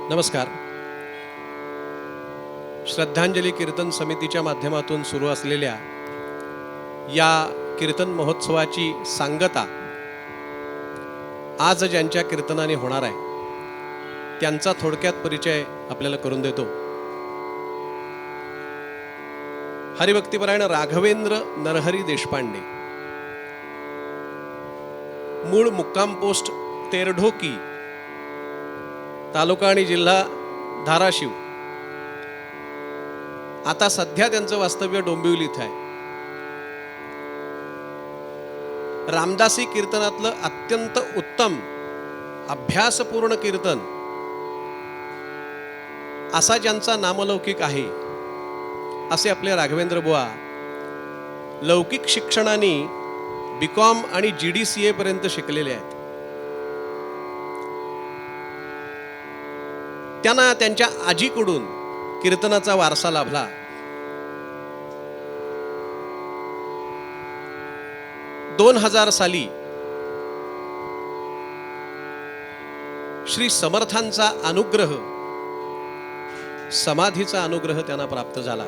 नमस्कार. श्रद्धांजली कीर्तन समितीच्या माध्यमातून सुरू असलेल्या या कीर्तन महोत्सवाची सांगता आज ज्यांच्या कीर्तनाने होणार आहे त्यांचा थोडक्यात परिचय आपल्याला करून देतो. हरिभक्तिपरायण राघवेंद्र नरहरी देशपांडे, मूळ मुक्काम पोस्ट तेरढोकी, तालुका आणि जिल्हा धाराशिव. आता सध्या त्यांचं वास्तव्य डोंबिवली इथं आहे. रामदासी कीर्तनातलं अत्यंत उत्तम अभ्यासपूर्ण कीर्तन असा ज्यांचा नामलौकिक आहे असे आपले राघवेंद्र बुवा लौकिक शिक्षणाने BCom आणि GDCA पर्यंत शिकलेले आहेत. त्यांना त्यांच्या आजीकडून कीर्तनाचा वारसा लाभला. दोन 2000 साली श्री समर्थांचा अनुग्रह, समाधीचा अनुग्रह त्यांना प्राप्त झाला.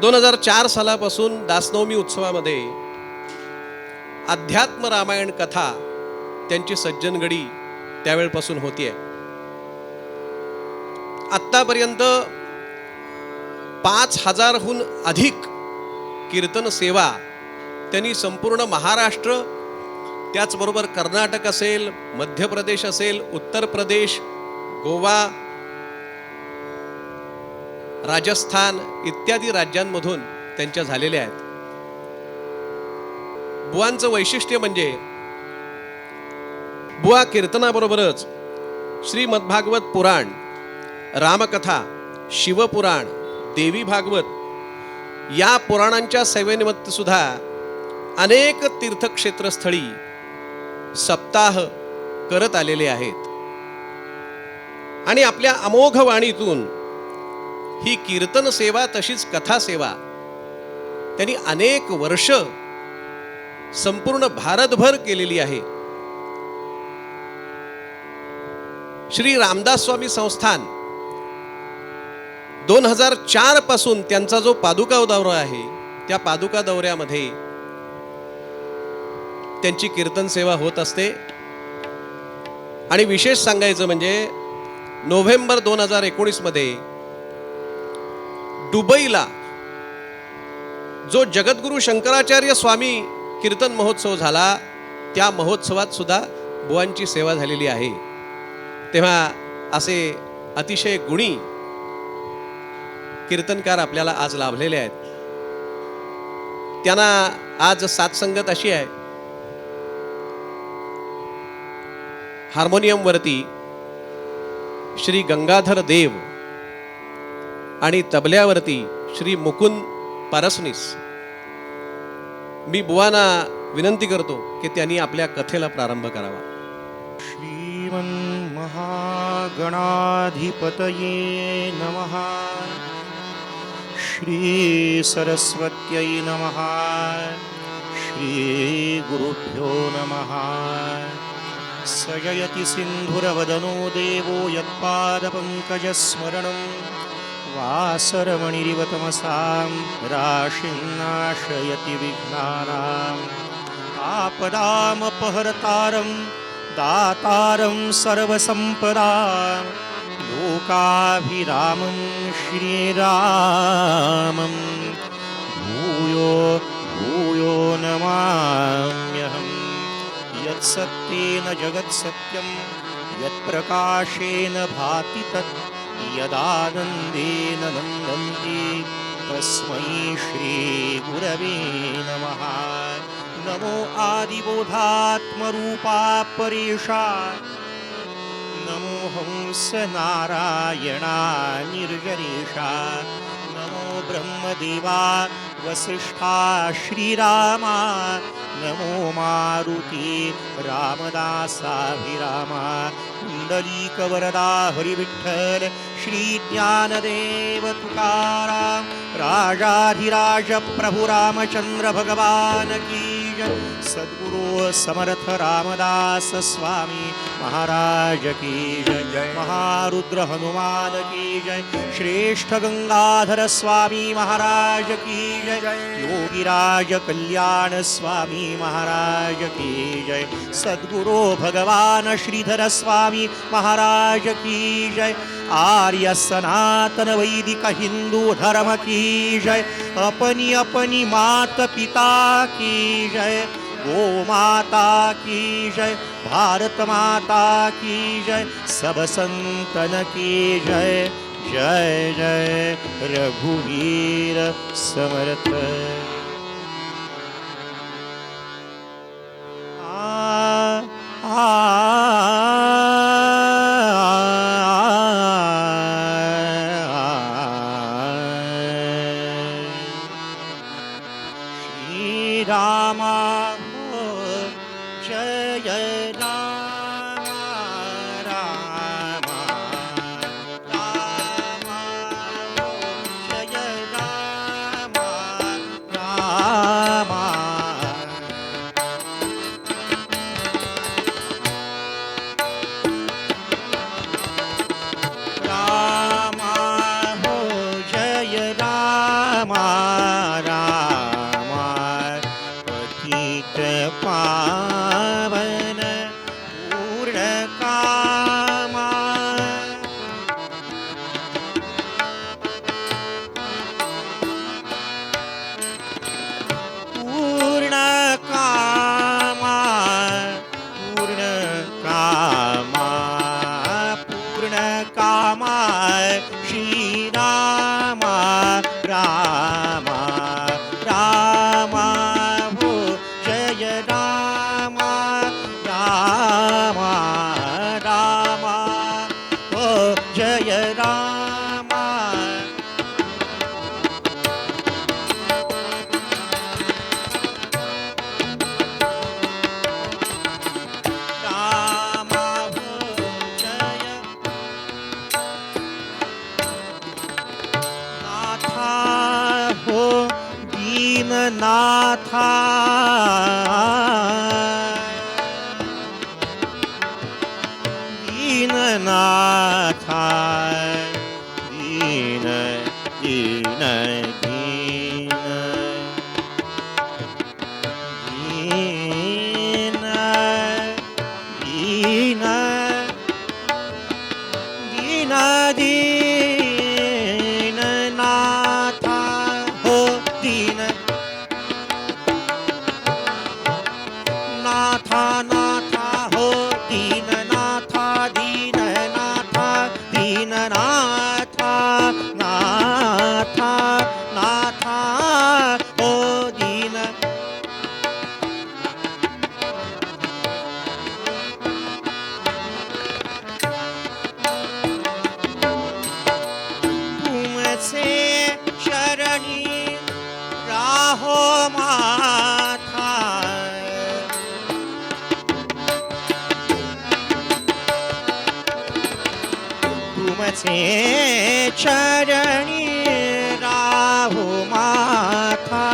2004 सालापासून दासनवमी उत्सवामध्ये अध्यात्म रामायण कथा त्यांची सज्जनगडी त्यावेळपासून होतीये. आत्तापर्यंत 5000हून अधिक कीर्तन सेवा त्यांनी संपूर्ण महाराष्ट्र, त्याचबरोबर कर्नाटक असेल, मध्य प्रदेश असेल, उत्तर प्रदेश, गोवा, राजस्थान इत्यादी राज्यांमधून त्यांच्या झालेल्या आहेत. बुवांचं वैशिष्ट्य म्हणजे बुवा कीर्तनाबरोबरच श्रीमद्भागवत पुराण, रामकथा, शिवपुराण, देवी भागवत या पुराणांच्या सेवेनिमित्त सुद्धा अनेक तीर्थक्षेत्रस्थळी सप्ताह करत आलेले आहेत. आणि आपल्या अमोघ वाणीतून ही कीर्तन सेवा तशीच कथा सेवा त्यांनी अनेक वर्ष संपूर्ण भारतभर केलेली आहे. श्री रामदास स्वामी संस्थान 2004 पासून त्यांचा जो पादुका दौरा आहे त्या पादुका दौऱ्यामध्ये त्यांची कीर्तन सेवा होत असते. आणि विशेष सांगायचं म्हणजे नोव्हेंबर 2019 मध्ये दुबईला जो जगद्गुरु शंकराचार्य स्वामी कीर्तन महोत्सव झाला त्या महोत्सवात सुद्धा बुवांची सेवा झालेली आहे. तेव्हा असे अतिशय गुणी कीर्तनकार आपल्याला आज लाभलेले आहेत. त्यांना आज साथसंगत अशी आहे, हार्मोनियम वरती श्री गंगाधर देव आणि तबल्यावरती श्री मुकुंद परसनीस. मी बुवांना विनंती करतो की त्यांनी आपल्या कथेला प्रारंभ करावा. श्रीमन् महागणाधिपतये नमः. श्री सरस्वत्यै नमः. श्री गुरुभ्यो नमः. सजयति सिन्धुरवदनो देवो यत्पादपङ्कजस्मरणं वासरमणिरिव तमसां राशिन्नाशयति विघ्नानाम्. आपदामपहर्तारं दातारं सर्वसम्पदां लोकाभिरामं श्रीरामं भूयो भूयो यत्सत्येन जगत्सत्यं यत्प्रकाशेन भाति तत् यदानन्देन नन्दन्ति तस्मै श्रीगुरवे नमः। नमो आदिबोधात्मरूपा परेशा नमो हंसनारायणा निर्जरेशा नमो ब्रह्मदेवा वसिष्ठा श्रीरामा नमो मारुती रामदासाभिरामा कुण्डलीकवरदा हरिविठ्ठल श्री ज्ञानदेव तुकाराम राजाधिराज प्रभु रामचंद्र भगवान की जय। सद्गुरु समर्थ रामदास स्वामी महाराज की जय। महारुद्र हनुमान की जय। श्रेष्ठ गंगाधर स्वामी महाराज की जय। योगीराज कल्याण स्वामी महाराज की जय। सद्गुरु भगवान श्रीधर स्वामी महाराज की जय। आर्य सनातन वैदिक हिंदू धर्म की जय। अपनी अपनी मात पिता की जय। गो माता की जय। भारत माता की जय। सब संतन की जय। जय जय रघुवीर समर्थ। राम जय राम राम राम जय राम राम राम हो जय राम राम पावन पूर्ण कामा पूर्ण कामा पूर्ण कामा पूर्ण कामा श्री राम राम राम हो जय राम राम राम हो जय राम राम हो जय नाथा हो दीननाथा दीननाथा दीन दीन दीन दीन दीन दीन दीननाथा हो दीन नाथा नाथा हो दीननाथा दीननाथा दीननाथा नाथा नाथा हो दीन तुमसे शरणी राहो माथा तुमसे चरणी राहो माथा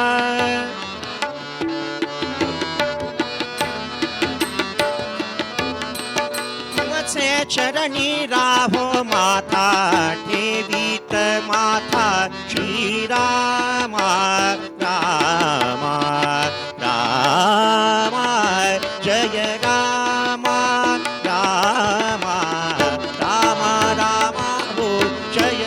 तुमसे चरणी राहो माथा ठेवीत माथा श्रीराम राम राम जय राम राम राम राम हो जय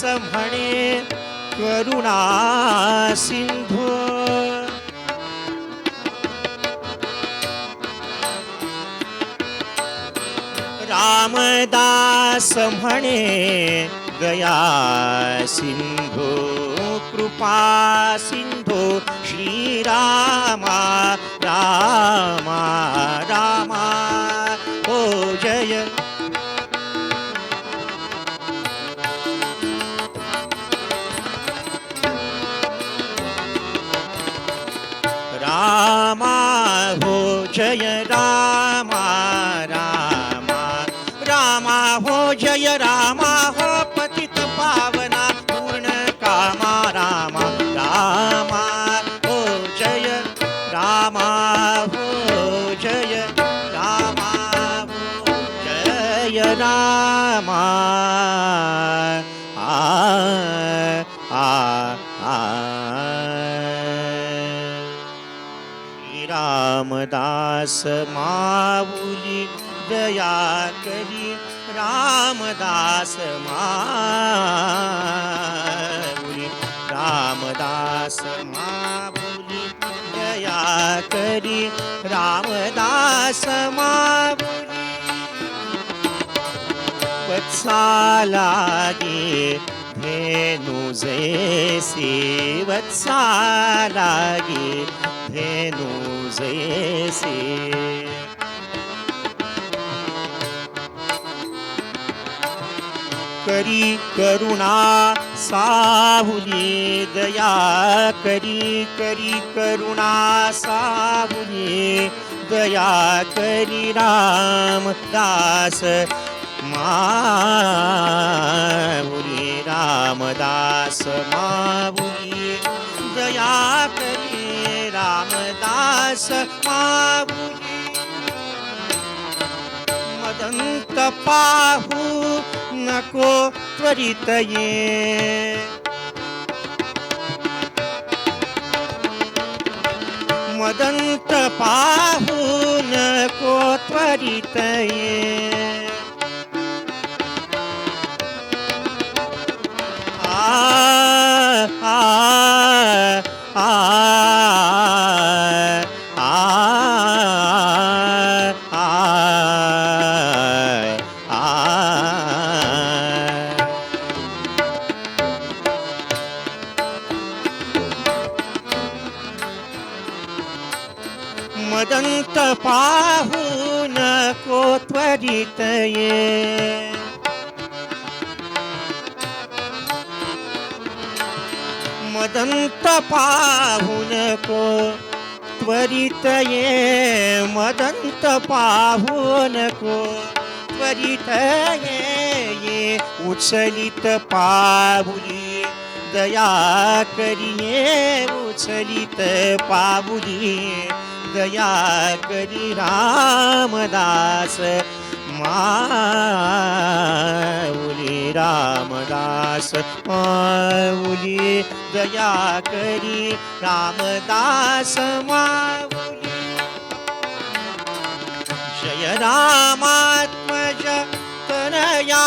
म्हणे करुणा सिंधू रामदास म्हणे दया सिंधू कृपा सिंधू श्रीरामा रामा रामा हो जय रामा हो जय रामा रामा रामा हो जय रामा हो पतित पावना पूर्ण कामा रामा रामा हो जय रामा हो जय रामा हो जय रामा आ आ आ रामदास माऊली दया करी रामदास माऊली रामदास माऊली दया करी रामदास माऊली वत्सालागे धेनु जैसे वत्सालागे धेनु जैसे करी करुणा साहुली दया करी करी करुणा साहुली दया करी रामदास माऊली रामदास माऊली दया करी रामदास माऊली मदंत पाहू नको त्वरित ये मदंत पाहू नको त्वरित ये आ आ आ मदंत पाहू नको त्वरित ये मदंत पाहू नको त्वरित ये मदंत पाहू नको त्वरित ये उचलित पाऊली दया करिये उचलित पाऊली दया करी रामदास माऊली रामदास माऊली दया करी रामदास माऊली जय रामात्मज तनया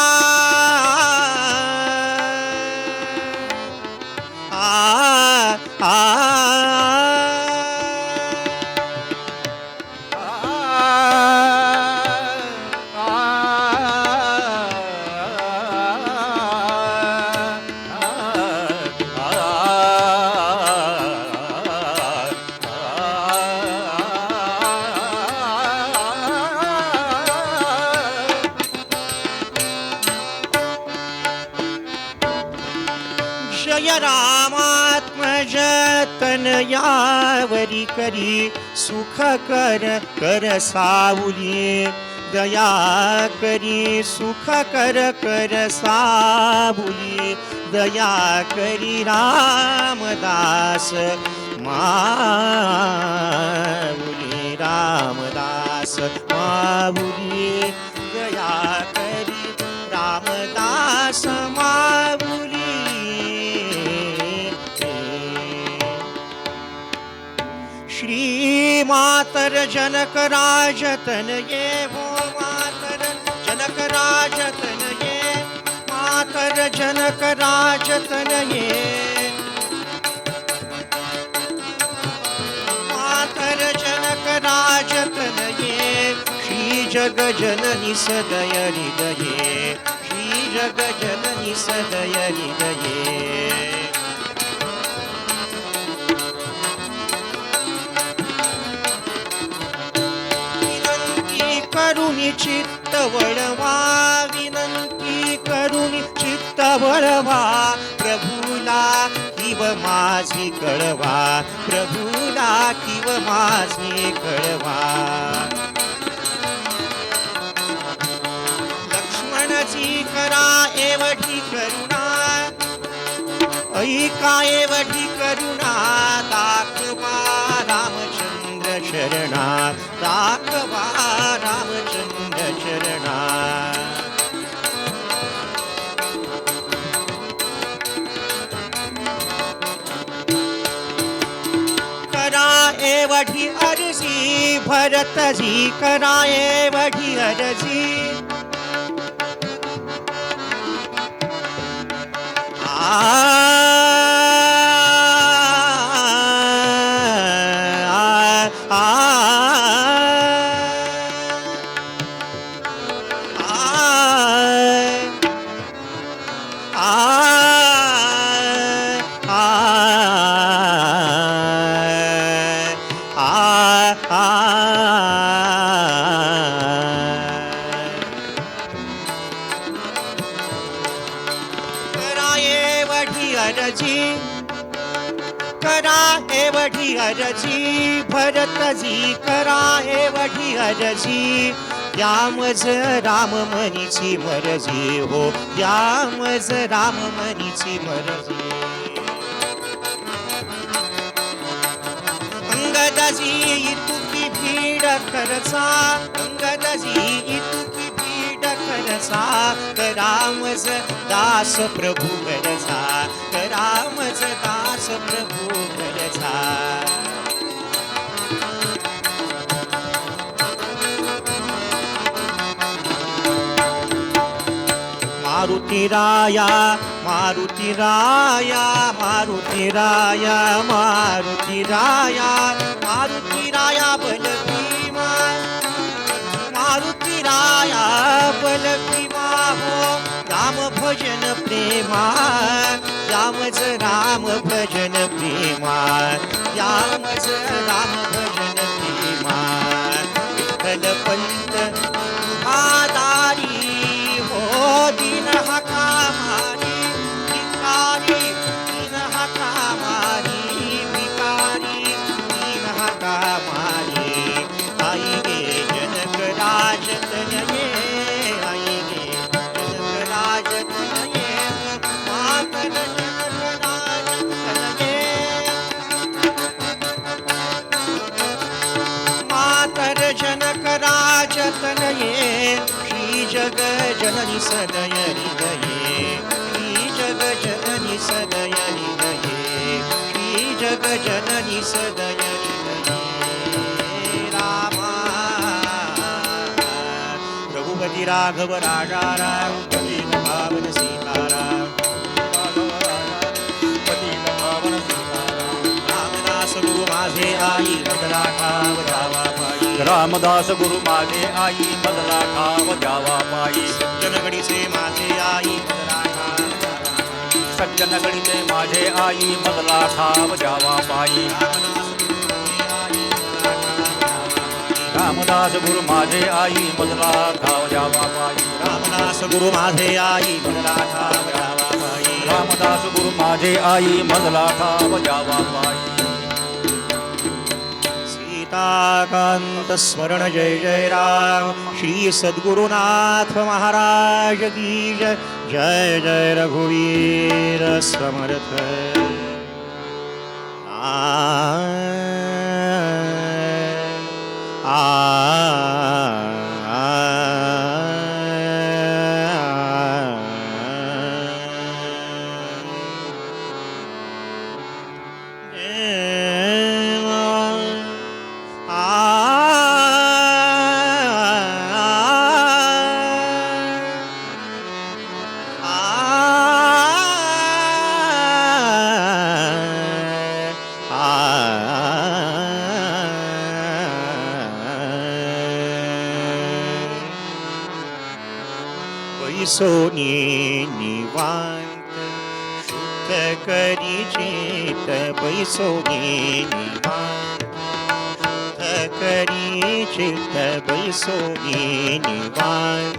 आ आ जय रामात्मज तनयावरी करी सुख कर कर सावली दया करी सुख कर कर सावली दया करी रामदास माऊली रामदास माऊली दया करी रामदास माऊली श्री मातर जनक राजतन ये हो मातर जनक राजतन ये मातर जनक राजतनये मातर जनक राजतनये श्री जग जननी सदय हृदये श्री जग जननी सदय हृदये करुणी चित्त वळवा विनंती करुणी चित्त वळवा प्रभूला किव माझी कळवा प्रभूला किव माझी कळवा लक्ष्मणजी करा एवढी करुणा ऐका एवढी करुणा दाखवा रामचंद्र शरणा दाखवा रामचंद्र शरणा करा एवढी अर्जी भरतजी करा एवढी अर्जी करा एवढी अर्जी भरतजी करा एवढी अर्जी यामज राम मनीची मर्जी हो यामज राम मनीची मर्जी अंगदजी इतुकी भीड खरचा अंगदजी इतुकी भीड खरचा करामज दास प्रभू गरजा करामज दास प्रभू गरजा मारुती राया मारुती राया मारुती राया मारुती राया मारुती राया बल भीमा मारुती राया बल भीमा हो राम भजन प्रेमा यामज राम भजन प्रेमा यामज राम भजन प्रेमा विठ्ठल पंत आदारी हो दिन हका मारी भिकारी दिन हका मारी भिकारी दिन हका मारी आई गे जनक राजतनये आई गे जनक राजतनये मातर जनक राजतनये मातर जनक राजतनये श्री जग जननी सदय हृदये श्री जग जननी सदय हृदये श्री जग जननी सदय हृदये रामा रघुपति राघव राजा राम पतित पावन सीताराम पतित पावन सीताराम रामदास गुरु माझे आई बदला ठाव जावा पाई रामदास गुरु माझे आई बदला ठाव जावा पायी सज्जन गडीचे माझे आई बदला ठाव सज्जन गणिते माझे आई बदला ठाव जावा पायी रामदास गुरु माझे आई बदला ठाव जावा पायी रामदास गुरु माझे आई बदला ठाव जावा पाई रामदास गुरु माझे आई बदला ठाव जावा पायी सीताकांत स्मरण जय जय राम श्री सद्गुरुनाथ महाराज की जय जय जय रघुवीर समर्थ बैसोनी निवांत शुद्ध करी चित्त बैसोनी निवांत शुद्ध करी चित्त बैसोनी निवांत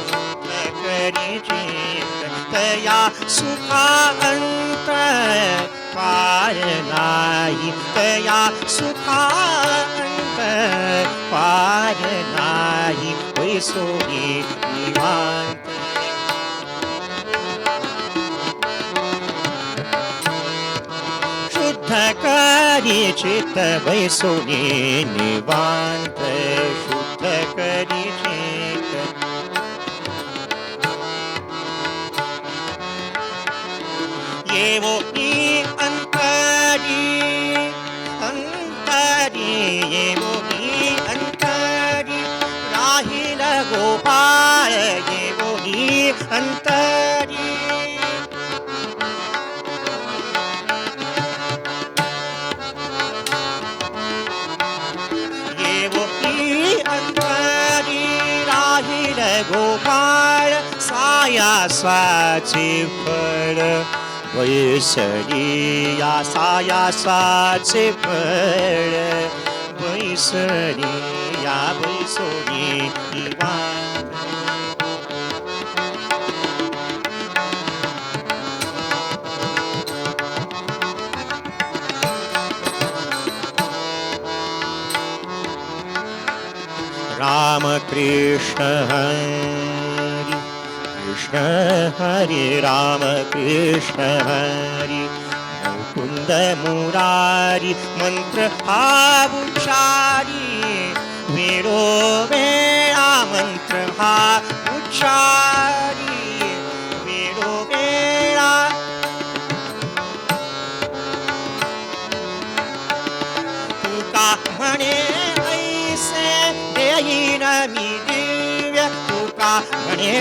शुद्ध करी चित्त तया सुखा अंत पार नाही तया सुखा अंत पार नाही बैसोनी निवांत शुद्ध करी चित्त बैसोनी निवांत शुद्ध करी चित्त येवो अंतरी अंतरी येवो अंतरी राहिल गोपाळ येवो अंतरी येवो अंतरी राहिल गोपाळ सायासाचे फळ बैसरी या सायासाचे फळ बैसरी या बैसोनी निवांत राम कृष्ण हरी कृष्ण हरे राम कृष्ण हरी मुकुंद मुरारी मंत्र हा उच्चारी वेळोवेळा मंत्र हा उच्चारी वेळोवेळा तुका म्हणे ऐसे देईन मी दिव्य तुका म्हणे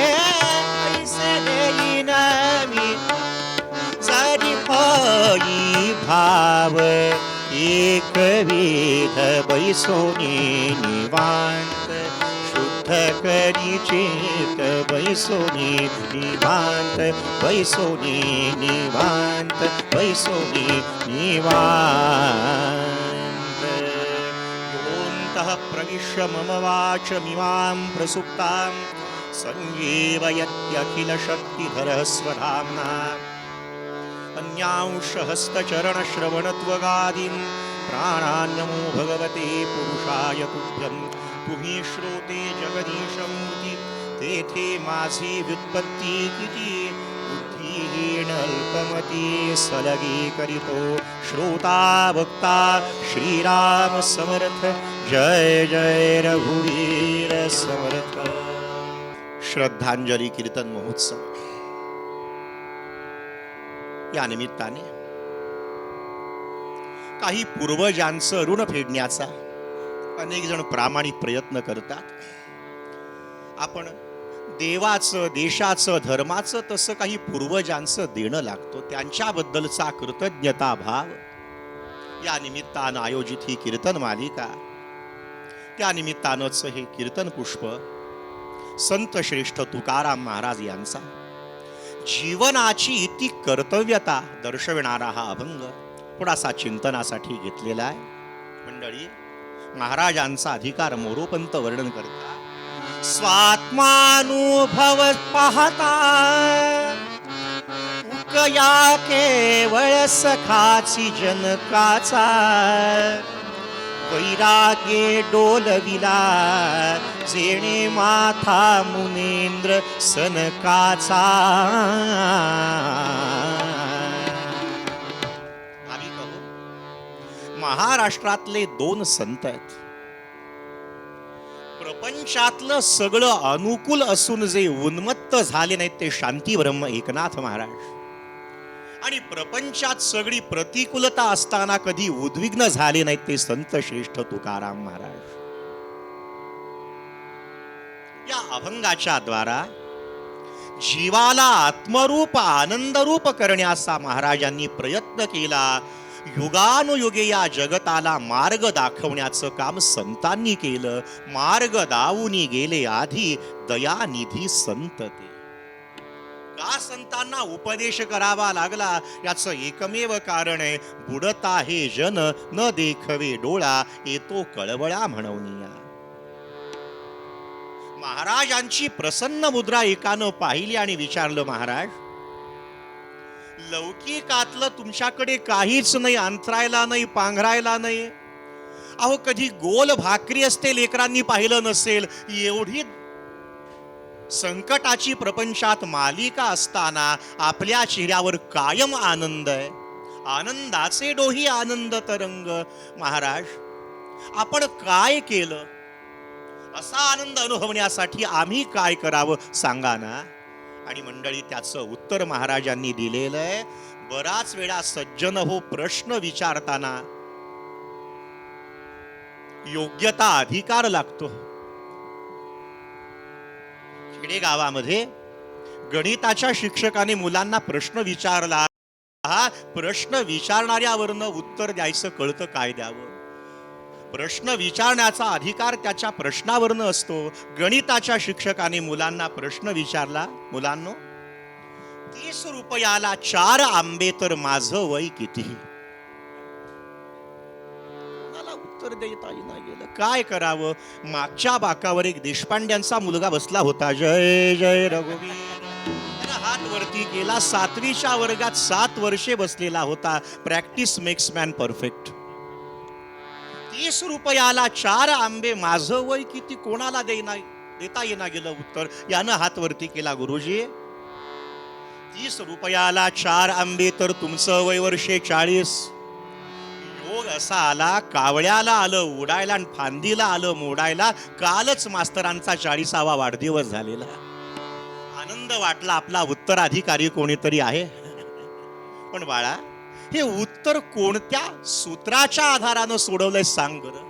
ऐसे देईन मी जरी होई भाव एकविध बैसोनी निवांत शुद्ध करी चित्त बैसोनी निवांत बैसोनी निवांत बैसोनी निवांत योऽन्तः प्रविश्य मम वाचमिमां प्रसुप्तां संजीवयत्यखिलशक्तिधरः स्वधाम्ना अन्यांशहस्तचरणश्रवणत्वगादीन् प्राणान्नमो भगवते पुरुषाय तुभ्यं तुम्ही श्रोते जगदीशमूर्ती तेथे माझी व्युत्पत्ती किती बुद्धिहीन अल्पमती सलगी करीतो श्रोता वक्ता श्रीराम समर्थ जय जय रघुवीर समर्थ श्रद्धांजली कीर्तन महोत्सव या निमित्ताने काही पूर्वजांचं ऋण फेडण्याचा अनेक जण प्रामाणिक प्रयत्न करतात. आपण देवाचं देशाचं धर्माचं तसं काही पूर्वजांचं देणं लागतो त्यांच्याबद्दलचा कृतज्ञता भाव या निमित्तानं आयोजित ही कीर्तन मालिका त्या निमित्तानंच हे कीर्तन पुष्प संत श्रेष्ठ तुकाराम महाराज यांचा जीवनाची इति कर्तव्यता दर्शविणारा हा अभंग थोडासा चिंतनासाठी घेतलेला आहे. मंडळी महाराजांचा अधिकार मोरोपंत वर्णन करता स्वात्मानुभव पाहता उकया केवळ सखाची जनकाचा वैराग्ये डोलविला जेणे माथा मुनेंद्र सनकाचा. आम्ही कहू महाराष्ट्रातले दोन संत आहेत. प्रपंचातलं सगळं अनुकूल असून जे उन्मत्त झाले नाहीत ते शांती ब्रह्म एकनाथ महाराज आणि प्रपंचात सगळी प्रतिकूलता असताना कधी उद्विग्न झाले नाहीत ते संत श्रेष्ठ तुकाराम महाराज. या अभंगाच्या द्वारा जीवाला आत्मरूप आनंदरूप करण्याचा महाराजांनी प्रयत्न केला. युगानुयुगे या जगताला मार्ग दाखवण्याचं काम संतांनी केलं. मार्ग दावूनी गेले आधी दयानिधी संत ते संतांना उपदेश करावा लागला याचं एकमेव कारण आहे, बुडत आहे जन न देखवे डोळा, येतो कळवळा म्हणवनिया. महाराजांची प्रसन्न मुद्रा एकानं पाहिली आणि विचारलं, महाराज, लौकिकातलं तुमच्याकडे काहीच नाही, अंतरायला नाही, पांघरायला नाही. अहो, कधी गोल भाकरी असते लेकरांनी पाहिलं नसेल, एवढी संकटाची प्रपंचात मालिका असताना आपल्या चेहऱ्यावर कायम आनंद आहे. आनंदाचे डोही आनंद तरंग. महाराज, आपण काय केलं? असा आनंद अनुभवण्यासाठी आम्ही काय करावं सांगा ना. आणि मंडळी, त्याचं उत्तर महाराजांनी दिलेलं आहे. बराच वेळा सज्जन हो प्रश्न विचारताना योग्यता अधिकार लागतो. खेडेगावामध्ये गणिताच्या शिक्षकाने मुलांना प्रश्न विचारला. हा प्रश्न विचारणाऱ्यावरनं उत्तर द्यायचं कळतं काय द्यावं. प्रश्न विचारण्याचा अधिकार त्याच्या प्रश्नावरनं असतो. गणिताच्या शिक्षकाने मुलांना प्रश्न विचारला, मुलांनो, 30 रुपयाला 4 आंबे तर माझं वय किती? मला उत्तर देता येईना गेलं. काय करावं? मागच्या बाकावर एक देशपांड्यांचा मुलगा बसला होता. जय जय रघुवीर. त्यानं हात वरती केला. 7वीच्या वर्गात 7 वर्षे बसलेला होता. Practice makes man perfect. 30 रुपयाला 4 आंबे, माझं वय किती? कोणाला देता येईना गेलं उत्तर. यानं हात वरती केला. गुरुजी, 30 रुपयाला 4 आंबे तर तुमचं वय वर्षे 40. योग असा आला, कावळ्याला आलं उडायला आणि फांदीला आलं मोडायला. कालच मास्तरांचा 40वा वाढदिवस झालेला. आनंद वाटला, आपला उत्तराधिकारी कोणीतरी आहे. पण बाळा, हे उत्तर कोणत्या सूत्राच्या आधारानं सोडवलंय सांग बरं.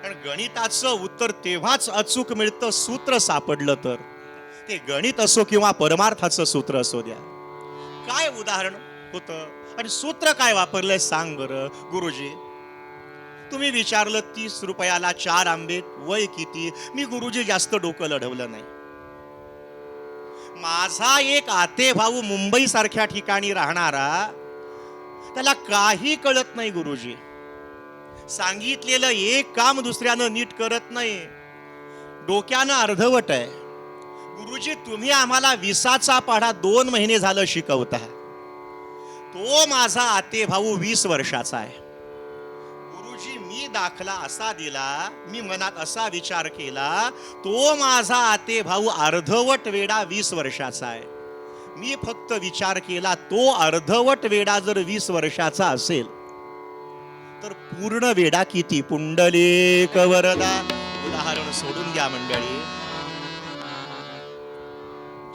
कारण गणिताचं उत्तर तेव्हाच अचूक मिळतं सूत्र सापडलं तर. ते गणित असो किंवा परमार्थाचं सूत्र असो द्या. काय उदाहरण होतं आणि सूत्र काय वापरलंय सांग बरं. गुरुजी, तुम्ही विचारलं 30 रुपयाला 4 आंबे, वय किती? मी गुरुजी जास्त डोकं लढवलं नाही. माझा एक आते भाऊ मुंबई सारख्या ठिकाणी राहणारा, त्याला काही कळत नाही गुरुजी. सांगितलेलं एक काम दुसऱ्यानं नीट करत नाही. डोक्यानं अर्धवट आहे. गुरुजी, तुम्ही आम्हाला 20चा पाढा 2 महिने झालं शिकवता. तो माझा आते भाऊ 20 वर्षाचा आहे. गुरुजी, मी दाखला असा दिला, मी मनात असा विचार केला, तो माझा आते भाऊ अर्धवट वेडा 20 वर्षाचा आहे. मी फक्त विचार केला, तो अर्धवट वेडा जर 20 वर्षाचा असेल तर पूर्ण वेडा किती? पुंडलिक वरदा. उदाहरण सोडून द्या मंडळी.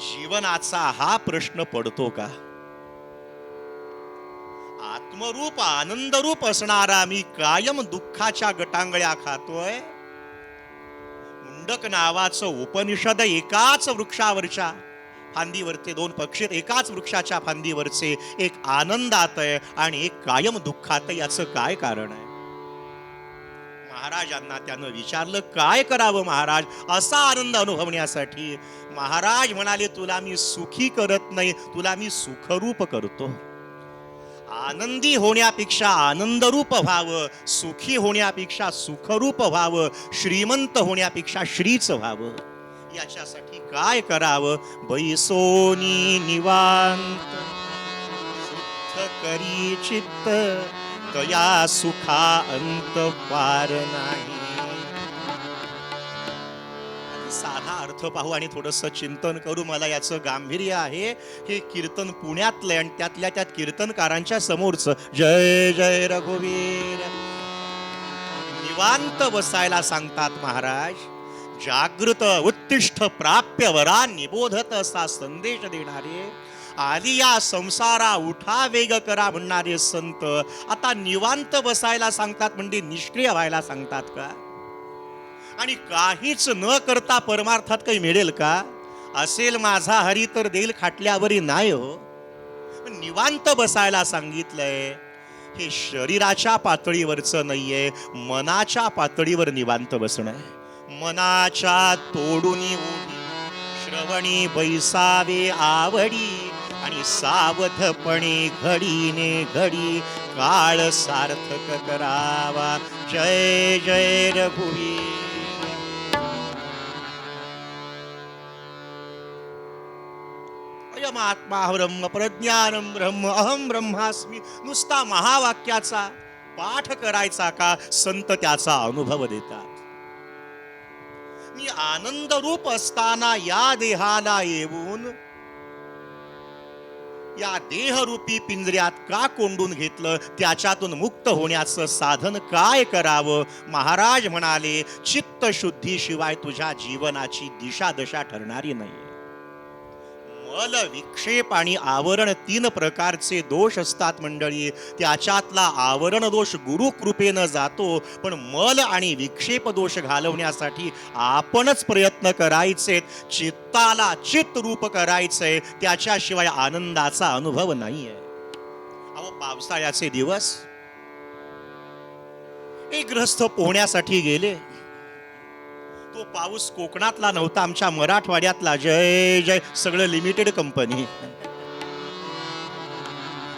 जीवनाचा हा प्रश्न पडतो का? आत्मरूप आनंदरूप असणारा मी कायम दुःखाच्या गटांगळ्या खातोय. मुंडक नावाचं उपनिषद एकाच वृक्षावरच्या फांदीवरचे 2 पक्षी, एकाच वृक्षाच्या फांदीवरचे, एक आनंदात आहे आणि एक कायम दुःखात आहे. याचं काय कारण आहे? महाराजांना त्यानं विचारलं, काय करावं महाराज असा आनंद अनुभवण्यासाठी? महाराज म्हणाले, तुला मी सुखी करत नाही, तुला मी सुखरूप करतो. आनंदी होण्यापेक्षा आनंदरूप व्हावं, सुखी होण्यापेक्षा सुखरूप व्हावं, श्रीमंत होण्यापेक्षा श्रीच व्हावं. याच्यासाठी काय करावं? बैसोनी निवांत शुद्ध करी चित्त, तया सुखा अंत पार नाही. साधा अर्थ पाहू आणि थोडंसं चिंतन करू. मला याचं गांभीर्य आहे. हे कीर्तन पुण्यातलं आणि त्यातल्या त्यात कीर्तनकारांच्या समोरचं. जय जय रघुवीर. निवांत बसायला सांगतात महाराज. जागृत उत्तिष्ठ प्राप्य वरा निबोधत असा संदेश देणारे, आली या संसारा उठा वेग करा म्हणणारे संत आता निवांत बसायला सांगतात म्हणजे निष्क्रिय व्हायला सांगतात का? आणि काहीच न करता परमार्थात काही मिळेल का? असेल माझा हरी तर देईल खाटल्यावरी नाही हो. निवांत बसायला सांगितलंय. हे शरीराच्या पातळीवरचं नाहीये, मनाच्या पातळीवर निवांत बसणं आहे. मनाच्या तोडून ओढी श्रवणी बैसावे आवडी आणि सावधपणे घडीने घडी काळ सार्थक करावा. जय जय रघुवीर. अयमात्मा ब्रह्म प्रज्ञानम ब्रह्म अहम ब्रह्मास्मी नुसता महावाक्याचा पाठ करायचा का, संत त्याचा अनुभव देतात. मी आनंद रूप असताना या देहाला येऊन या देहरूपी पिंजऱ्यात का कोंडून घेतलं, त्याच्यातून मुक्त होण्याचं साधन काय करावं. महाराज म्हणाले, चित्त शुद्धी शिवाय तुझ्या जीवनाची दिशा दशा ठरणारी नाही. मल विक्षेप आणि आवरण 3 प्रकारचे दोष असतात मंडळी. त्याच्यातला आवरण दोष गुरु कृपेनं जातो, पण मल आणि विक्षेप दोष घालवण्यासाठी आपणच प्रयत्न करायचे. चित्ताला चित्त रूप करायचंय, त्याच्याशिवाय आनंदाचा अनुभव नाहीये. अहो, पावसाळ्याचे दिवस एक गृहस्थ पोहण्यासाठी गेले. तो पाऊस कोकणातला नव्हता, आमच्या मराठवाड्यातला. जय जय, सगळं लिमिटेड कंपनी.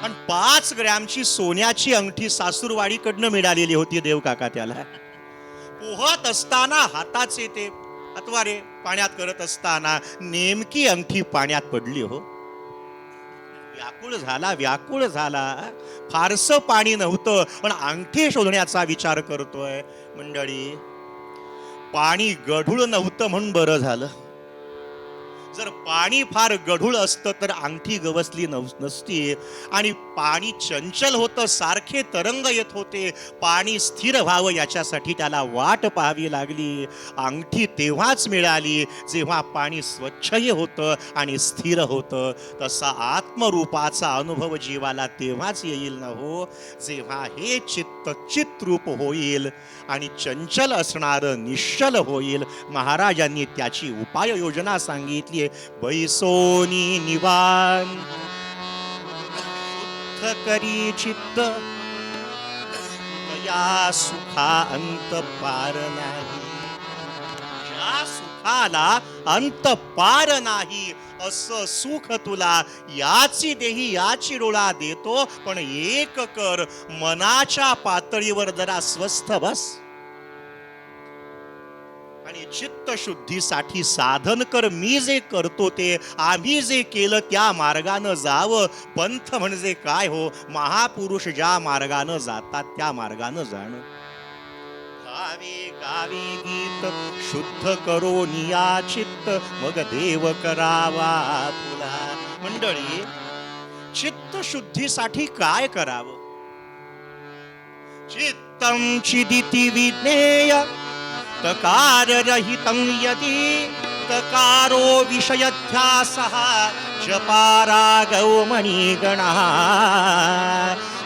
आणि 5 ग्रॅमची सोन्याची अंगठी सासूरवाडीकडनं मिळालेली होती देव काका त्याला. पोहत असताना हाताचे ते अतवारे पाण्यात करत असताना नेमकी अंगठी पाण्यात पडली. हो, व्याकुळ झाला. फारसं पाणी नव्हतं, पण अंगठी शोधण्याचा विचार करतोय. मंडळी, पाणी गढूळ नव्हतं म्हणून बरं झालं. जर पाणी फार गढूळ असतं तर अंगठी गवसली नसती. आणि पाणी चंचल होतं, सारखे तरंग येत होते. पाणी स्थिर व्हावं याच्यासाठी त्याला वाट पाहावी लागली. अंगठी तेव्हाच मिळाली जेव्हा पाणी स्वच्छही होतं आणि स्थिर होतं. तसा आत्मरूपाचा अनुभव जीवाला तेव्हाच येईल ना हो, जेव्हा हे चित्त चित्रूप होईल आणि चंचल असणारं निश्चल होईल. महाराजांनी त्याची उपाययोजना सांगितली. बैसोनी निवान शुद्ध करी चित्त, या सुखा अंत पार नाही. या सुखाला अंत पार नाही, असं सुख तुला याची देही याची डोळा देतो. पण एक कर, मनाच्या पातळीवर जरा स्वस्थ बस आणि चित्त शुद्धीसाठी साधन कर. मी जे करतो ते, आम्ही जे केलं त्या मार्गानं जावं. पंथ म्हणजे काय हो, महापुरुष ज्या मार्गानं जातात त्या मार्गानं जाणं. गावी गावी गीत शुद्ध करो निया चित्त, मग देव करावा फुला. मंडळी, चित्त शुद्धीसाठी काय करावं. चित्तं चिदिति विज्ञेय तकार रहितं यदि, तकारो विषयध्यासः जपारागौ मणिगणः.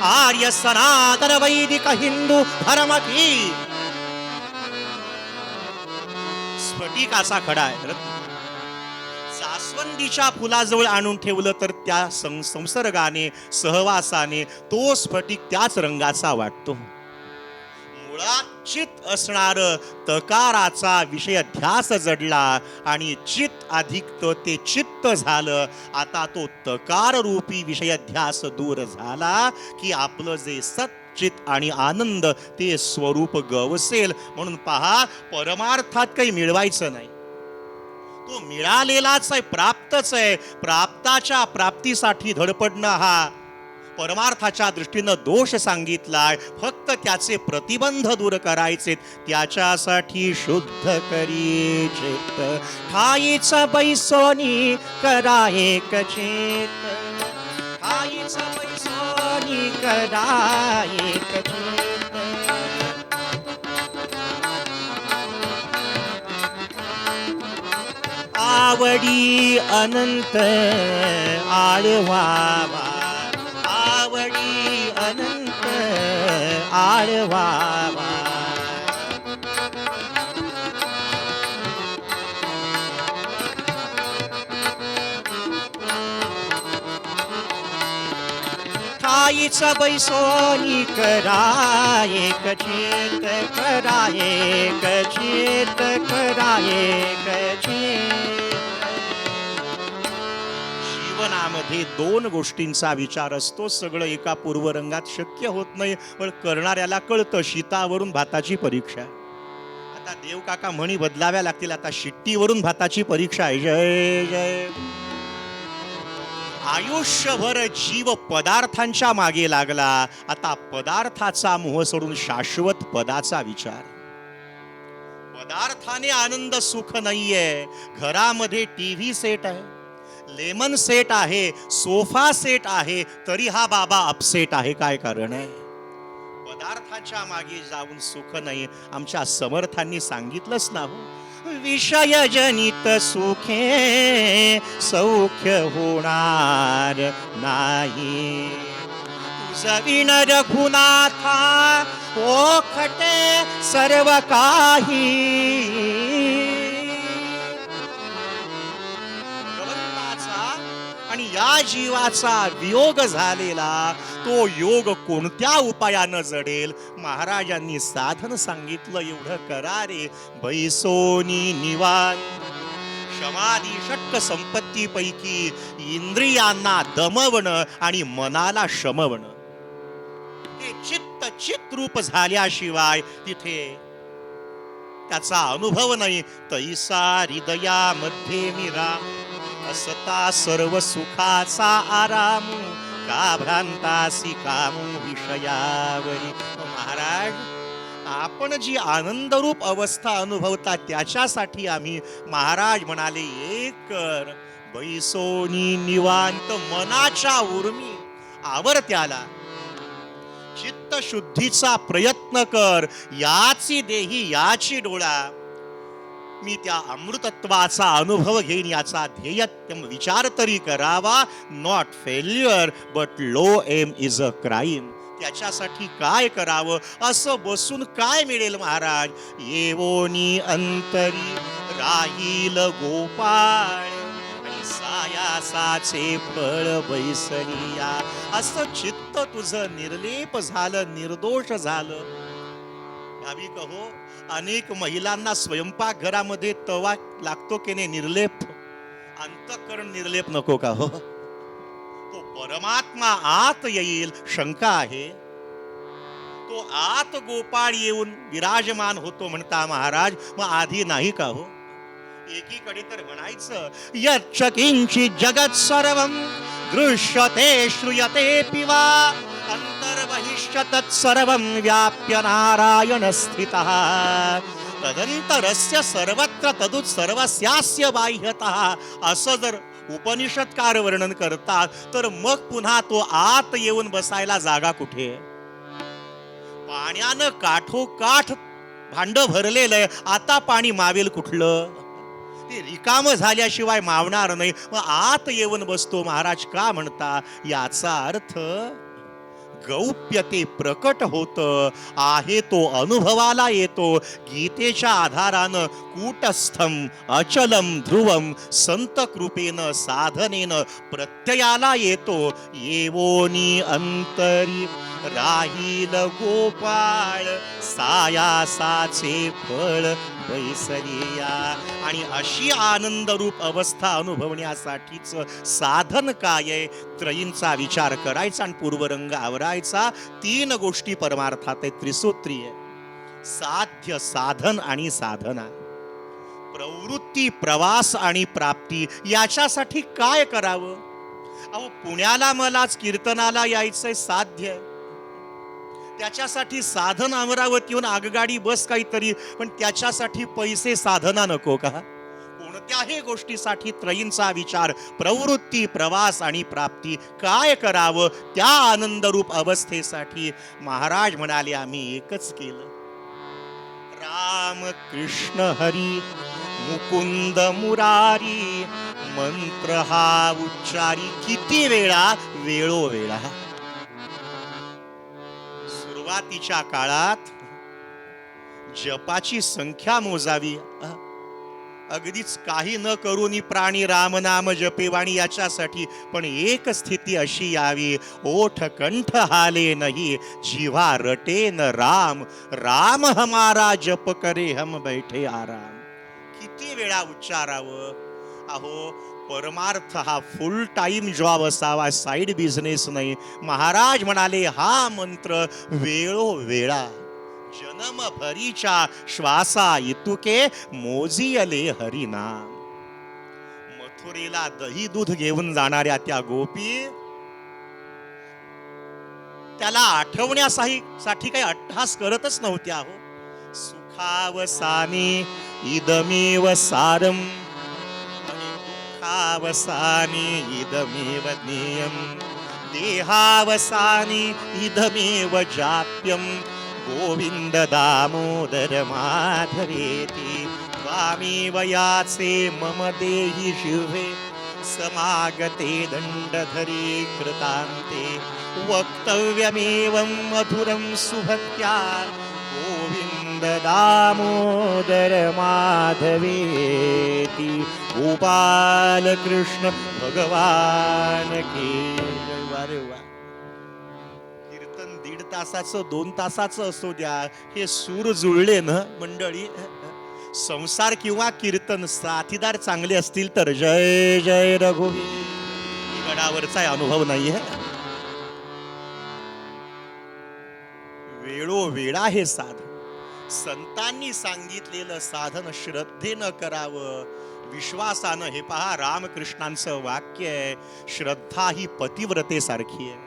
आर्य सनातन वैदिक हिंदू धर्म की स्फटिकाचा खडा आहे. जास्वंदीच्या फुलाजवळ आणून ठेवलं तर त्या संसर्गाने, सहवासाने तो स्फटिक त्याच रंगाचा वाटतो. मुळात चित असणार तकाराचा विषय ध्यास जडला आणि चित अधिक ते चित्त झालं. आता तो तकार रूपी विषय ध्यास दूर झाला की आपलं जे सच्चित आणि आनंद ते स्वरूप गवसेल. म्हणून पहा, परमार्थात काही मिळवायचं नाही, तो मिळालेलाच आहे, प्राप्तच आहे. प्राप्ताच्या प्राप्तीसाठी धडपडणं हा परमार्थाच्या दृष्टीनं दोष सांगितलाय. फक्त त्याचे प्रतिबंध दूर करायचे, त्याच्यासाठी शुद्ध करी चित्त. ठाईचा बैसोनी करा एक चेत, ठाईचा बैसोनी करा एक चेत. आवडी अनंत आळवावा, आवडी अनंत आळवावा. ठाईचा बैसोनी करा एक चेत, करा एक चेत, करा एक चेत. जीवनामध्ये दोन गोष्टींचा विचार असतो. सगळं एका पूर्वरंगात शक्य होत नाही, पण करणाऱ्याला कळतं शीतावरून भाताची परीक्षा. आता देव काका म्हणी बदलाव्या लागतील. आता शिट्टीवरून भाताची परीक्षा आहे. जय जय. आयुष्यभर जीव पदार्थांच्या मागे लागला, आता पदार्थाचा मोह सोडून शाश्वत पदाचा विचार. पदार्थाने आनंद सुख नाहीये. घरामध्ये टीव्ही सेट आहे, लेमन सेट आहे, सोफा सेट आहे, तरी हा बाबा अपसेट आहे. काय कारण आहे? पदार्थाच्या मागे जाऊन सुख नाही. आमच्या समर्थांनी सांगितलंच ना हो, विषयजनित सुखे सौख्य होणार नाही. तुझ विण रघुनाथा ओखटे सर्व काही. भगवंताचा आणि या जीवाचा वियोग झालेला तो योग कोणत्या उपायानं जडेल? महाराजांनी साधन सांगितलं. एवढं करा रे बैसोनी निवान. समाधी षटक संपत्ती पैकी इंद्रियांना दमवणं आणि मनाला शमवणं, हे चित्त चित्रूप झाल्याशिवाय तिथे त्याचा अनुभव नाही. तैसा हृदयामध्ये मिरा असता सर्व सुखाचा आराम. का भ्रांतासी कामू विषयावरी. महाराज, आपण जी आनंदरूप अवस्था अनुभवता त्याच्यासाठी आम्ही, महाराज म्हणाले, एक कर बैसोनी निवांत मनाच्या उर्मी आवर त्याला. चित्त शुद्धीचा प्रयत्न कर. याची देही याची डोळा. मी त्या अमृतत्वाचा अनुभव घेईन याचा ध्येय विचार तरी करावा. Not failure but low aim is a crime. त्याच्यासाठी काय करावं? असं बसून काय मिळेल महाराज? येवोनी अंतरी राहील गोपाळ आणि सायासाचे फळ बैसनिया. असं चित्त तुझं निर्लेप झालं, निर्दोष झालं. भावी कहो, अनेक महिलांना स्वयंपाक घरामध्ये तवा लागतो की नाही? निर्लेप. अंतःकरण निर्लेप नको का हो? तो परमात्मा आत येईल, शंका आहे. तो आत गोपाळ येऊन विराजमान होतो म्हणता महाराज, मग आधी नाही का हो? एकीकडे तर म्हणायचं, यच्च किंचित् जगत् सर्वं दृश्यते श्रूयते पिवा अंतर्बहिष्य तत्सर्वं व्याप्य नारायण स्थितः. तदंतरस्य सर्वत्र तदुत्सर्वस्यास्य बाह्यतः. असं जर उपनिषदकार वर्णन करतात, तर मग पुन्हा तो आत येऊन बसायला जागा कुठे? पाण्यानं काठोकाठ भांड भरलेलंय, आता पाणी मावेल कुठलं? ते रिकाम झाल्याशिवाय मावणार नाही. मग आत येऊन बसतो महाराज का म्हणता? याचा अर्थ गौप्य ते प्रकट होतं आहे, तो अनुभवाला येतो. गीतेच्या आधारानं कूटस्थम अचलम ध्रुवम संत कृपेनं साधनेनं प्रत्ययाला येतो. येवोनी अंतरी राहील गोपाळ सायासाचे फळ बैसरिया. आणि अशी आनंदरूप अवस्था अनुभवण्यासाठीच साधन काय आहे? त्रयींचा विचार करायचा आणि पूर्वरंग आवरायचा. तीन गोष्टी परमार्थात आहे, त्रिसूत्री आहे. साध्य, साधन आणि साधना. प्रवृत्ती, प्रवास आणि प्राप्ती. याच्यासाठी काय करावं? अहो, पुण्याला मलाच कीर्तनाला यायचंय, साध्य. त्याच्यासाठी साधन अमरावतीहून आगगाडी बस काहीतरी, पण त्याच्यासाठी पैसे साधना नको का? कोणत्याही गोष्टीसाठी त्रयींचा विचार, प्रवृत्ती, प्रवास आणि प्राप्ती. काय करावं? त्या आनंदरूप अवस्थेसाठी महाराज म्हणाले, आम्ही एकच केलं. राम कृष्ण हरी मुकुंद मुरारी मंत्र हा उच्चारी. किती वेळा? वेळोवेळा. सुरुवातीच्या काळात जपाची संख्या मोजावी. अगदीच काही न करून प्राणी रामनाम जपेवाणी याच्यासाठी. पण एक स्थिती अशी यावी, ओठ कंठ हाले नाही जिव्हा रटे न राम. राम हमारा जप करे हम बैठे आराम. किती वेळा उच्चारावं? अहो, परमार्थ हा फुल टाइम जॉब असावा, साइड बिझनेस नाही. महाराज म्हणाले हा मंत्र वेळोवेळा जन्म भरीच्या श्वासा इतुके मोजियले हरिनाम. मथुरेला दही दूध घेऊन जाणाऱ्या त्या गोपी त्याला आठवण्यासाठी काही अट्टहास करतच नव्हत्या. हो, सुखावसाने इदमेव सारम दुःखावसाने इदमेव ज्ञेयम देहावसाने इदमेव जाप्यम गोविंद दामोदर माधवेति त्वामेव याचे मम देहि शिवे समागते दंडधरी कृतांते वक्तव्यमेवं मधुरं सुभक्त्या गोविंद दामोदर माधवेति गोपाल कृष्ण भगवान की. वारे वा. कीर्तन 1.5 तासाचं 2 तासाचं असू द्या, हे सूर जुळले ना मंडळी, संसार किंवा कीर्तन साथीदार चांगले असतील तर जय जय रघुवीर गडावरचा अनुभव नाहीये. वेळोवेळा हे साधन संतांनी सांगितलेलं साधन श्रद्धेनं करावं, विश्वासानं. हे पहा, रामकृष्णांचं वाक्य आहे, श्रद्धा ही पतिव्रतेसारखी आहे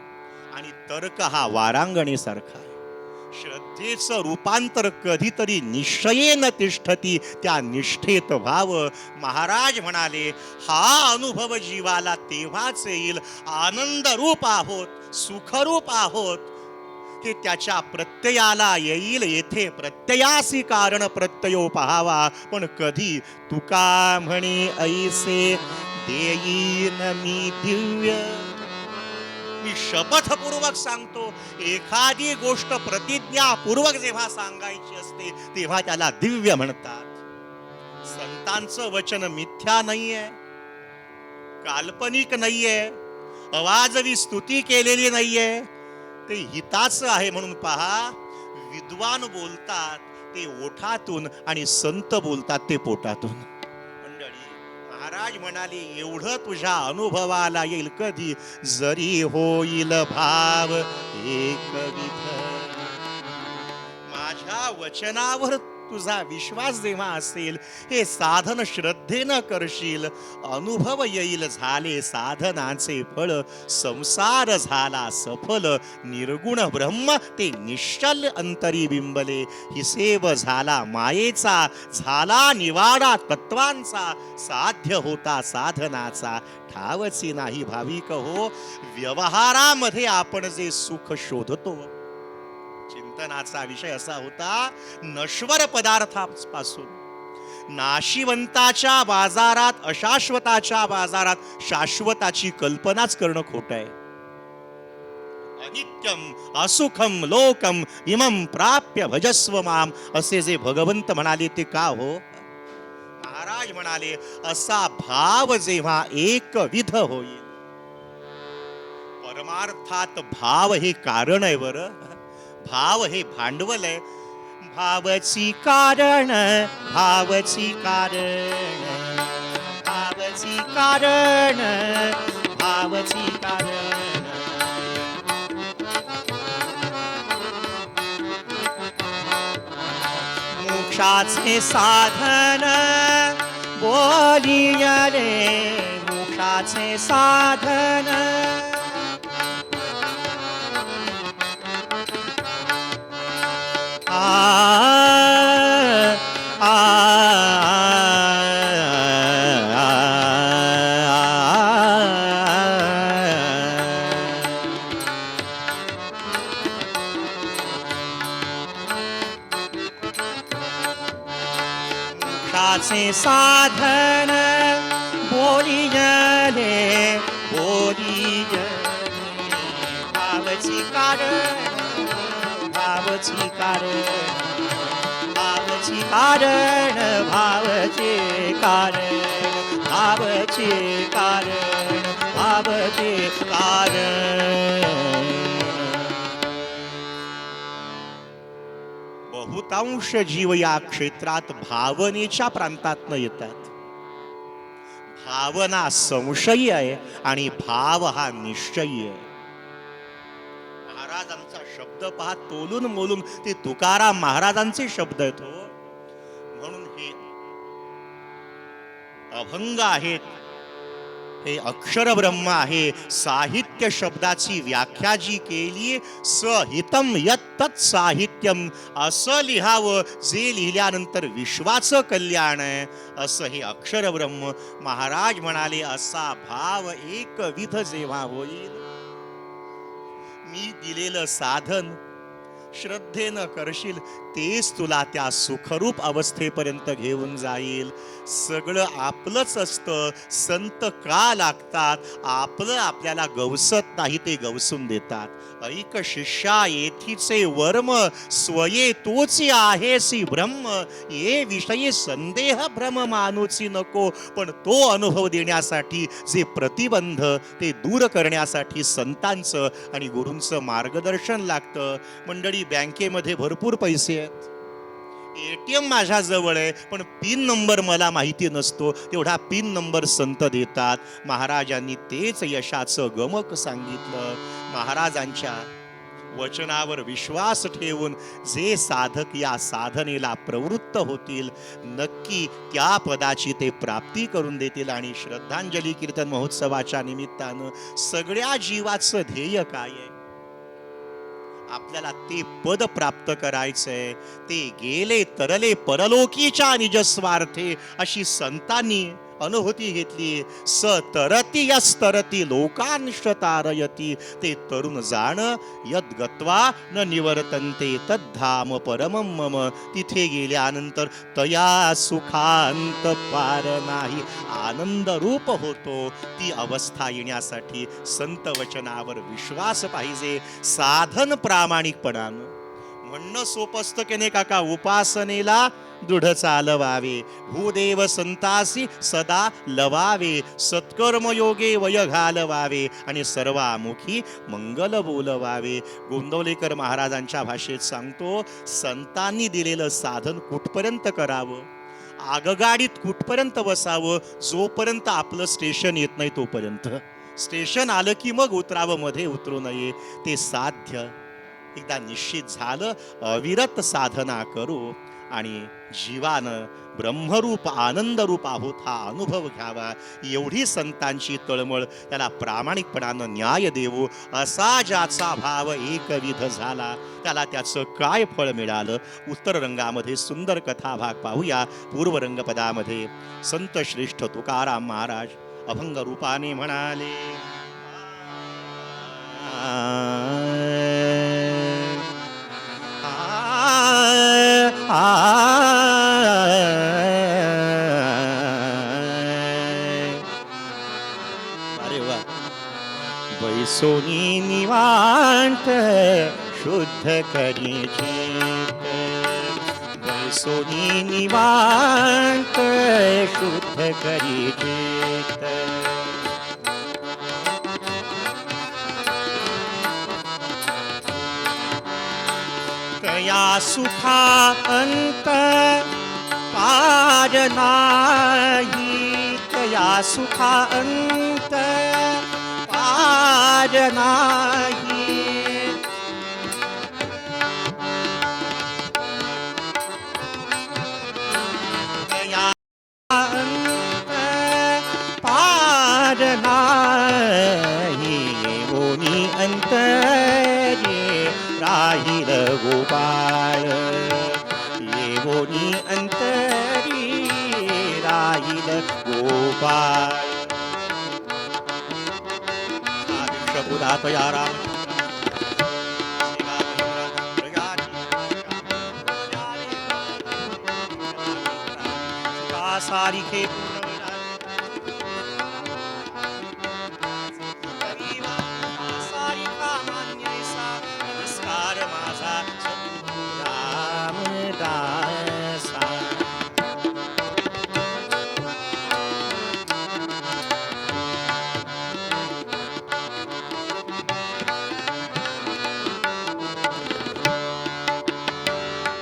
आणि तर्क हा वारांगणीसारखा आहे. श्रद्धेचं रूपांतर कधीतरी निश्चयेन तिष्ठती, त्या निष्ठेत व्हावं. महाराज म्हणाले हा अनुभव जीवाला तेव्हाच येईल, आनंद रूप आहोत, सुखरूप आहोत, हे त्याच्या प्रत्ययाला येईल. येथे प्रत्ययासी कारण प्रत्ययो पहावा. पण कधी? तुका म्हणे ऐसे देईन मी दिव्य. मी शपथपूर्वक सांगतो, एखादी गोष्ट प्रतिज्ञापूर्वक जेव्हा सांगायची असते तेव्हा त्याला दिव्य म्हणतात. संतांचं वचन मिथ्या नाहीये, काल्पनिक नाहीये, अवाजवी स्तुती केलेली नाहीये, ते हिताचं आहे. म्हणून पहा, विद्वान बोलतात ते ओठातून आणि संत बोलतात ते पोटातून. मंडळी, महाराज म्हणाले एवढं तुझ्या अनुभवाला येईल कधी? जरी होईल भाव एकविध. माझ्या वचनावर तुझा विश्वास जेव्हा असेल, हे साधन श्रद्धेनं करशील, अनुभव येईल झाले साधनाचे फळ. संसार झाला सफल, निर्गुण ब्रह्म ते निश्चल अंतरी बिंबले. हिसेब झाला मायेचा, झाला निवाडा तत्वांचा, साध्य होता साधनाचा, ठावची नाही भाविक हो. व्यवहारामध्ये आपण जे सुख शोधतो, चिंतनाचा विषय असा होता, नश्वर पदार्थापासून नाशिवंताच्या बाजारात, अशाश्वताच्या बाजारात शाश्वताची कल्पनाच करणं खोट आहे. अनित्यम असुखम लोकम इमं प्राप्य भजस्व माम, असे जे भगवंत म्हणाले ते का हो? महाराज म्हणाले असा भाव जेव्हा एकविध होईल. परमार्थात भाव हे कारण आहे बरं, भाव हे भांडवल आहे. भावची कारण, भावची कारण, भावची कारण, भावची कारण. मोक्षाचे साधन बोलियले, मोक्षाचे साधन. मोक्षाचे साधन बोलियले, बोलियले. भावची कारण, भावची कारण, भावची कारण, भावचे कारण, भावचे कारण, भावचे कारण. बहुतांश जीव या क्षेत्रात भावनेच्या प्रांतातनं येतात. भावना संशयी आहे आणि भाव हा निश्चयी आहे. महाराजांचा शब्द पहा, तोलून मोलून ते तुकाराम महाराजांचे शब्द आहेत हो. म्हणून हे अभंग आहेत, हे अक्षर ब्रह्म आहे. साहित्य शब्दाची व्याख्या जी केली, सहितम यत्तत् साहित्यम, असं लिहावं जे लिहिल्यानंतर विश्वाचं कल्याण आहे, असं हे अक्षर ब्रह्म. महाराज म्हणाले, असा भाव एकविध जेव्हा होईल, मी दिलेलं साधन श्रद्धेनं करशील तेच तुला त्या सुखरूप अवस्थेपर्यंत घेऊन जाईल. सगळं आपलंच असतं. संत का लागतात? आपलं आपल्याला गवसत नाही, ते गवसून देतात. ऐक शिष्या येथीचे वर्म, स्वये तोची आहेसी ब्रह्म, ये विषयी संदेह भ्रम मानूची नको. पण तो अनुभव देण्यासाठी जे प्रतिबंध, ते दूर करण्यासाठी संतांचं आणि गुरूंचं मार्गदर्शन लागतं. मंडळी, बँकेमध्ये भरपूर पैसे आहेत, एटीएम माझ्या जवळ आहे, पण पिन नंबर मला माहिती नसतो. तेवढा पिन नंबर संत देतात. महाराजांनी तेच यशाचं गमक सांगितलं. महाराजांच्या वचनावर विश्वास ठेवून जे साधक या साधनेला प्रवृत्त होतील, नक्की त्या पदाची ते प्राप्ती करून देतील. आणि श्रद्धांजली कीर्तन महोत्सवाच्या निमित्तानं सगळ्या जीवाचं ध्येय काय आहे? आपल्याला ते पद प्राप्त करायचंय. ते गेले तरले परलोकीच्या निजस्वार्थे, अशी संतांनी अनुभूती घेतली. स तरती यस्तरती लोकांश तारयती, ते तरुण जाण यद गत्वा न निवर्तन्ते तद्धाम परमं मम. तिथे गेल्यानंतर तया सुखांत पार नाही, आनंद रूप होतो. ती अवस्था येण्यासाठी संत वचनावर विश्वास पाहिजे. साधन प्रामाणिकपणानं म्हणणं सोपं असतं की नाही काका, उपासनेला दृढ चालवावे, भूदेव संतासी सदा लवावे, सत्कर्म योगे वय घालवावे आणि सर्वामुखी मंगल बोलवावे. गोंदवलेकर महाराजांच्या भाषेत सांगतो, संतांनी दिलेलं साधन कुठपर्यंत करावं, आगगाडीत कुठपर्यंत बसावं, जोपर्यंत आपलं स्टेशन येत नाही तोपर्यंत. स्टेशन आलं की मग उतरावं, मध्ये उतरू नये. ते साध्य एकदा निश्चित झालं, अविरत साधना करू आणि जीवानं ब्रह्मरूप आनंदरूप आहोत हा अनुभव घ्यावा. एवढी संतांची तळमळ, त्याला प्रामाणिकपणानं न्याय देऊ. असा ज्याचा भाव एकविध झाला, त्याला त्याचं काय फळ मिळालं? उत्तर रंगामध्ये सुंदर कथाभाग पाहूया. पूर्व रंगपदामध्ये संत श्रेष्ठ तुकाराम महाराज अभंग रूपाने म्हणाले, अरे वा. बैसोनी निवांत शुद्ध करी चित्त, बैसोनी निवांत शुद्ध करी चित्त. तया सुखा अंत पार नाही, तया सुखा अंत पार नाही. तया अंत पार नाही, मोनी अंतरे राहिल गोपाळ, येवोनी अंतरी राहिल गोपाळ. पुरातया राम सारिखे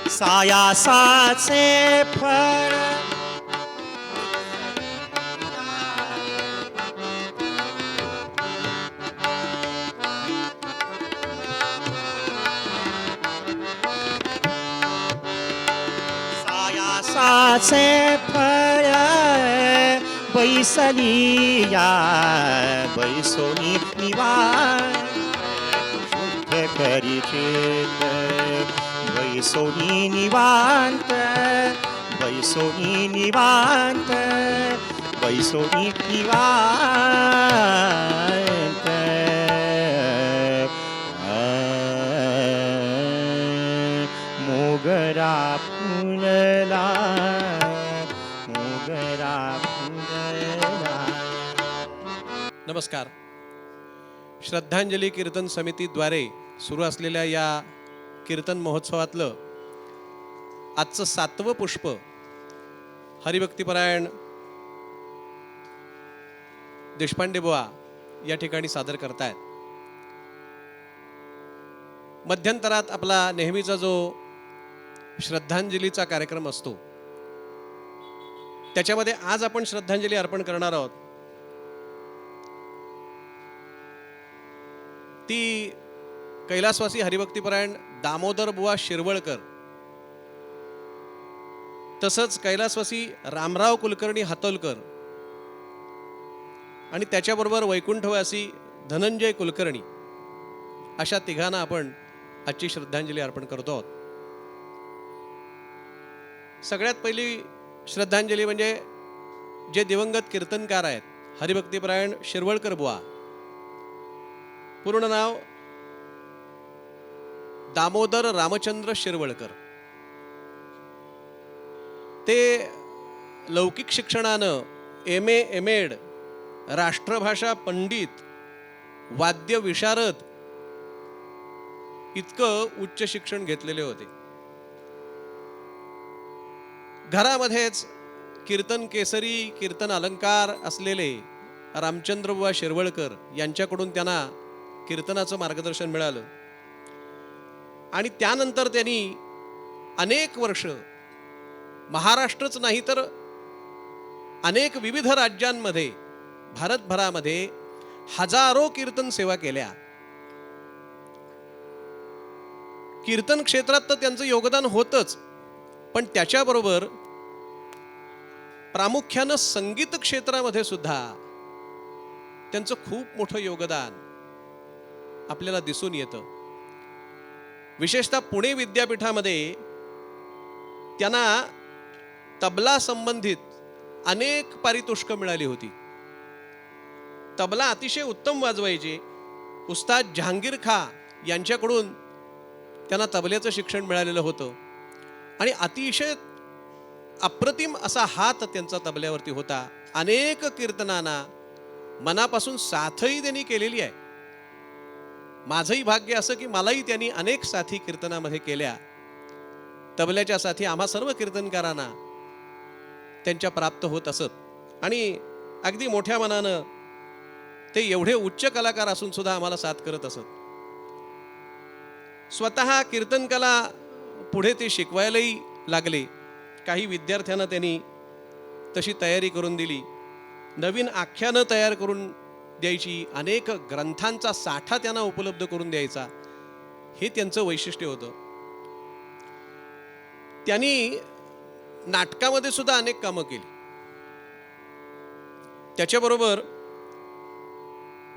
सायासाचे फळ त्याचे फळ बैसली या बैसोनी निवांत शुद्ध करीचित बैसोनी निवांत बैसोनी निवांत बैसोनी निवांत मोगरा फुलला मोगरा फुलला. नमस्कार. श्रद्धांजली कीर्तन समितीद्वारे सुरू असलेल्या या कीर्तन महोत्सवातलं आजचं 7वं पुष्प हरिभक्तिपरायण देशपांडे बुवा या ठिकाणी सादर करतायत. मध्यंतरात आपला नेहमीचा जो श्रद्धांजलीचा कार्यक्रम असतो त्याच्यामध्ये आज आपण श्रद्धांजली अर्पण करणार आहोत. ती कैलासवासी हरिभक्तिपरायण दामोदर बुवा शिरवळकर तसंच कैलासवासी रामराव कुलकर्णी हातोलकर आणि त्याच्याबरोबर वैकुंठवासी धनंजय कुलकर्णी अशा तिघांना आपण आजची श्रद्धांजली अर्पण करतो आहोत. सगळ्यात पहिली श्रद्धांजली म्हणजे जे दिवंगत कीर्तनकार आहेत हरिभक्तिपरायण शिरवळकर बुवा, पूर्ण नाव दामोदर रामचंद्र शिरवळकर. ते लौकिक शिक्षणानं MA MAd राष्ट्रभाषा पंडित वाद्य विशारद इतकं उच्च शिक्षण घेतलेले होते. घरामध्येच कीर्तन केसरी कीर्तन अलंकार असलेले रामचंद्र बुवा शिरवळकर यांच्याकडून त्यांना कीर्तनाचं मार्गदर्शन मिळालं आणि त्यानंतर त्यांनी अनेक वर्ष महाराष्ट्रच नाही तर अनेक विविध राज्यांमध्ये भारतभरामध्ये हजारो कीर्तन सेवा केल्या. कीर्तन क्षेत्रात तर त्यांचं योगदान होतच, पण त्याच्याबरोबर प्रामुख्यानं संगीत क्षेत्रामध्ये सुद्धा त्यांचं खूप मोठं योगदान आपल्याला दिसून येतं. विशेषतः पुणे विद्यापीठामध्ये त्यांना तबला संबंधित अनेक पारितोषिकं मिळाली होती. तबला अतिशय उत्तम वाजवायचे. उस्ताद जहांगीर खा यांच्याकडून त्यांना तबल्याचं शिक्षण मिळालेलं होतं आणि अतिशय अप्रतिम असा हात त्यांचा तबल्यावरती होता. अनेक कीर्तनांना मनापासून साथही त्यांनी केलेली आहे. माझंही भाग्य असं की मलाही त्यांनी अनेक साथी कीर्तनामध्ये केल्या. तबल्याच्या साथी आम्हा सर्व कीर्तनकारांना त्यांच्या प्राप्त होत असत आणि अगदी मोठ्या मनानं ते एवढे उच्च कलाकार असून सुद्धा आम्हाला साथ करत असत. स्वतः कीर्तनकला पुढे ते शिकवायलाही लागले. काही विद्यार्थ्यांना त्यांनी तशी तयारी करून दिली. नवीन आख्यानं तयार करून द्यायची. अनेक ग्रंथांचा साठा त्यांना उपलब्ध करून द्यायचा. हे त्यांचं वैशिष्ट्य होतं. त्यांनी नाटकामध्ये सुद्धा अनेक कामं केली. त्याच्याबरोबर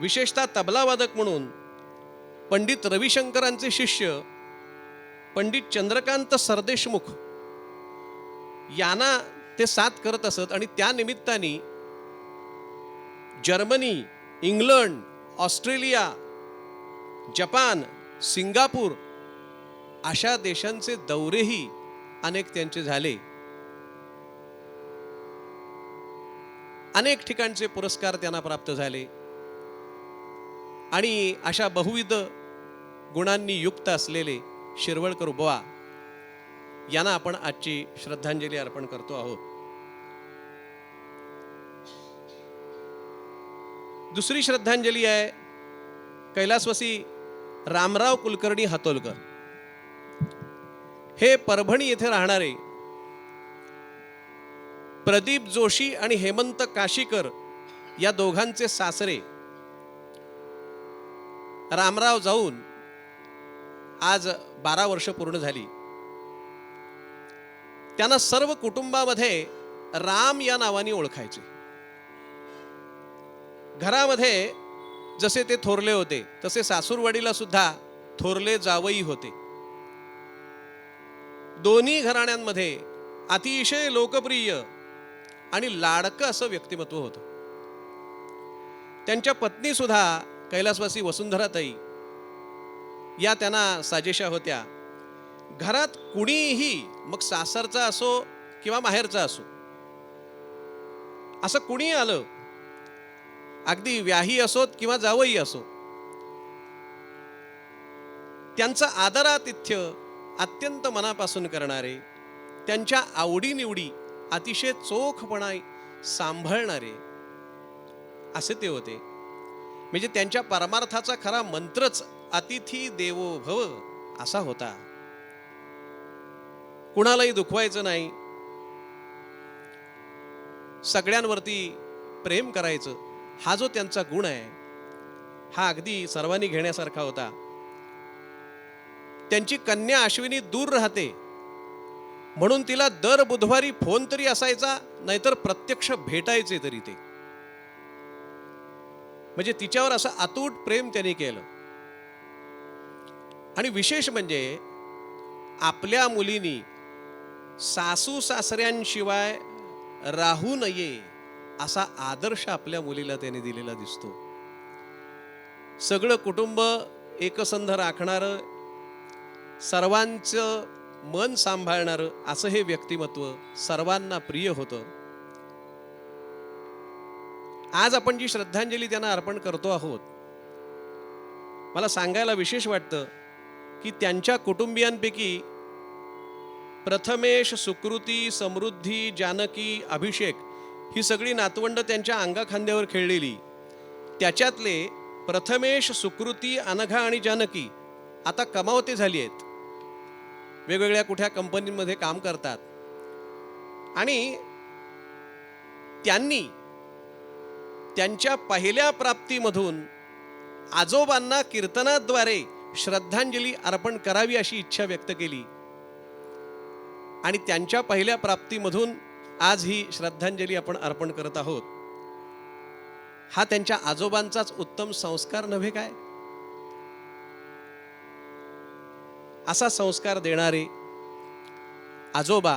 विशेषतः तबलावादक म्हणून पंडित रविशंकरांचे शिष्य पंडित चंद्रकांत सरदेशमुख यांना ते साथ करत असत आणि त्या निमित्ताने Germany, England, Australia, Japan, Singapore अशा देशांचे दौरेही अनेक त्यांचे झाले. अनेक ठिकाणचे पुरस्कार त्यांना प्राप्त झाले आणि अशा बहुविध गुणांनी युक्त असलेले शिरवळकर बुवा यांना आपण आजची श्रद्धांजली अर्पण करतो आहोत. दुसरी श्रद्धांजली आहे कैलासवासी रामराव कुलकर्णी हातोलकर. हे परभणी येथे राहणारे प्रदीप जोशी आणि हेमंत काशीकर या दोघांचे सासरे. रामराव जाऊन आज 12 वर्ष पूर्ण झाली. त्यांना सर्व कुटुंबामध्ये राम या नावाने ओळखायचे. घरामध्ये जसे ते थोरले होते तसे सासूरवाडीला सुद्धा थोरले जावई होते. दोन्ही घराण्यांमध्ये अतिशय लोकप्रिय आणि लाडकं असं व्यक्तिमत्व होतं. त्यांच्या पत्नी सुद्धा कैलासवासी वसुंधराताई या त्यांना साजेशा होत्या. घरात कुणीही, मग सासरचा असो किंवा माहेरचा असो, असं कुणी आलं, अगदी व्याही असोत किंवा जावई असो, त्यांचं आदरातिथ्य अत्यंत मनापासून करणारे, त्यांच्या आवडीनिवडी अतिशय चोखपणा सांभाळणारे असे ते होते. म्हणजे त्यांच्या परमार्थाचा खरा मंत्रच अतिथी देवो भव असा होता. कुणालाही दुखवायचं नाही, सगळ्यांवरती प्रेम करायचं, हा जो त्यांचा गुण आहे हा अगदी सर्वांनी घेण्यासारखा होता. त्यांची कन्या अश्विनी दूर राहते म्हणून तिला दर बुधवारी फोन तरी असायचा, नाहीतर प्रत्यक्ष भेटायचे तरी ते. म्हणजे तिच्यावर असं अतूट प्रेम त्यांनी केलं. आणि विशेष म्हणजे आपल्या मुलीनी सासू सासऱ्यांशिवाय राहू नये असा आदर्श आपल्या मुलीला त्यांनी दिलेला दिसतो. सगळं कुटुंब एकसंध राखणारं, सर्वांचं मन सांभाळणारं असं हे व्यक्तिमत्व सर्वांना प्रिय होतं. आज आपण जी श्रद्धांजली त्यांना अर्पण करतो आहोत, मला सांगायला विशेष वाटतं की त्यांच्या कुटुंबियांपैकी प्रथमेश, सुकृती, समृद्धी, जानकी, अभिषेक ही सगळी नातवंड त्यांच्या अंगाखांद्यावर खेळलेली. त्याच्यातले प्रथमेश, सुकृती, अनघा आणि जानकी आता कमावते झाली आहेत, वेगवेगळ्या कुठल्या कंपनीमध्ये काम करतात. आणि त्यांनी त्यांच्या पहिल्या प्राप्तीमधून आजोबांना कीर्तनाद्वारे श्रद्धांजली अर्पण करावी अशी इच्छा व्यक्त केली. आणि त्यांच्या पहिल्या प्राप्तीमधून आज ही श्रद्धांजली आपण अर्पण करत आहोत. हा त्यांच्या आजोबांचाच उत्तम संस्कार नव्हे काय? असा संस्कार देणारे आजोबा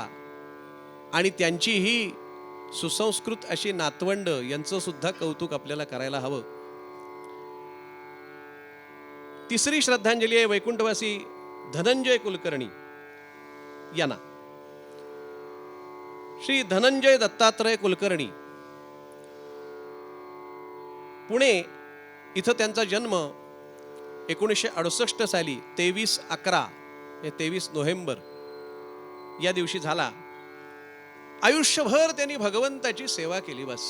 आणि त्यांची ही सुसंस्कृत अशी नातवंड यांचं सुद्धा कौतुक आपल्याला करायला हवं. तिसरी श्रद्धांजली आहे वैकुंठवासी धनंजय कुलकर्णी यांना. श्री धनंजय दत्तात्रय कुलकर्णी, पुणे इथं त्यांचा जन्म 1968 साली 23/11 23 नोव्हेंबर या दिवशी झाला. आयुष्यभर त्यांनी भगवंताची सेवा केली. बस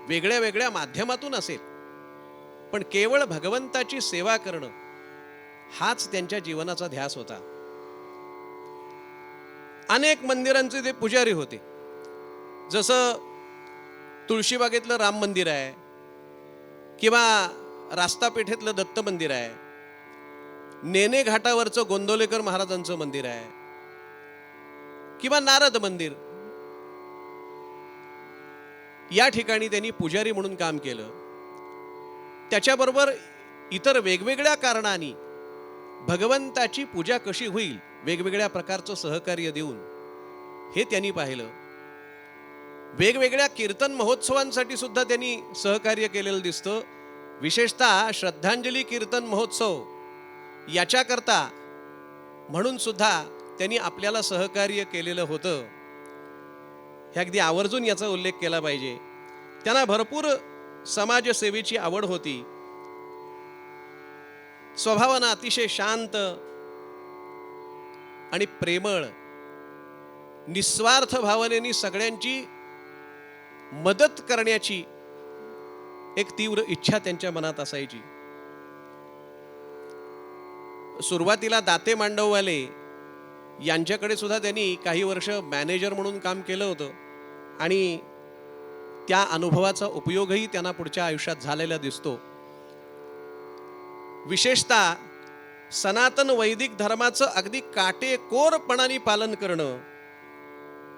वेगळ्या वेगळ्या माध्यमातून असेल, पण केवळ भगवंताची सेवा करणं हाच त्यांच्या जीवनाचा ध्यास होता. अनेक मंदिरांचे ते पुजारी होते. जसं तुळशीबागेतलं राम मंदिर आहे, किंवा रास्तापेठेतलं दत्त मंदिर आहे, नेने घाटावरचं गोंदवलेकर महाराजांचं मंदिर आहे, किंवा नारद मंदिर, या ठिकाणी त्यांनी पुजारी म्हणून काम केलं. त्याच्याबरोबर इतर वेगवेगळ्या कारणांनी भगवंताची पूजा कशी होईल वेगवेगळ्या प्रकारचं सहकार्य देऊन हे त्यांनी पाहिलं. वेगवेगळ्या कीर्तन महोत्सवांसाठी सुद्धा त्यांनी सहकार्य केलेलं दिसतं. विशेषतः श्रद्धांजली कीर्तन महोत्सव याच्याकरता म्हणून सुद्धा त्यांनी आपल्याला सहकार्य केलेलं होतं. हे अगदी आवर्जून याचा उल्लेख केला पाहिजे. त्यांना भरपूर समाजसेवेची आवड होती. स्वभावानं अतिशय शांत आणि प्रेमळ, निस्वार्थ भावनेने सगळ्यांची मदत करण्याची एक तीव्र इच्छा त्यांच्या मनात असायची. सुरुवातीला दाते मांडववाले यांच्याकडे सुद्धा त्यांनी काही वर्ष मॅनेजर म्हणून काम केलं होतं आणि त्या अनुभवाचा उपयोगही त्यांना पुढच्या आयुष्यात झालेला दिसतो. विशेषतः सनातन वैदिक धर्माचं अगदी काटेकोरपणाने पालन करणं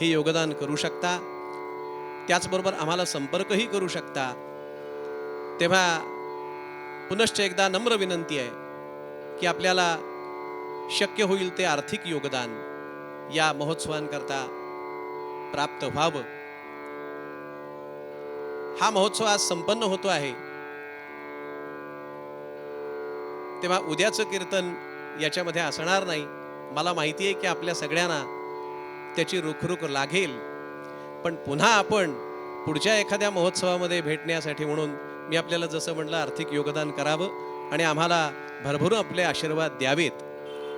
हे योगदान करू शकता. त्याचबरोबर आम्हाला संपर्कही करू शकता. तेव्हा पुनश्च एकदा नम्र विनंती आहे की आपल्याला शक्य होईल ते आर्थिक योगदान या महोत्सवांकरता प्राप्त व्हावं. हा महोत्सव आज संपन्न होतो आहे. तेव्हा उद्याचं कीर्तन याच्यामध्ये असणार नाही. मला माहिती आहे की आपल्या सगळ्यांना त्याची रुखरुख लागेल. पण पुन्हा आपण पुढच्या एखाद्या महोत्सवामध्ये भेटण्यासाठी म्हणून मी आपल्याला जसं म्हटलं आर्थिक योगदान करावं आणि आम्हाला भरभरून आपले आशीर्वाद द्यावेत.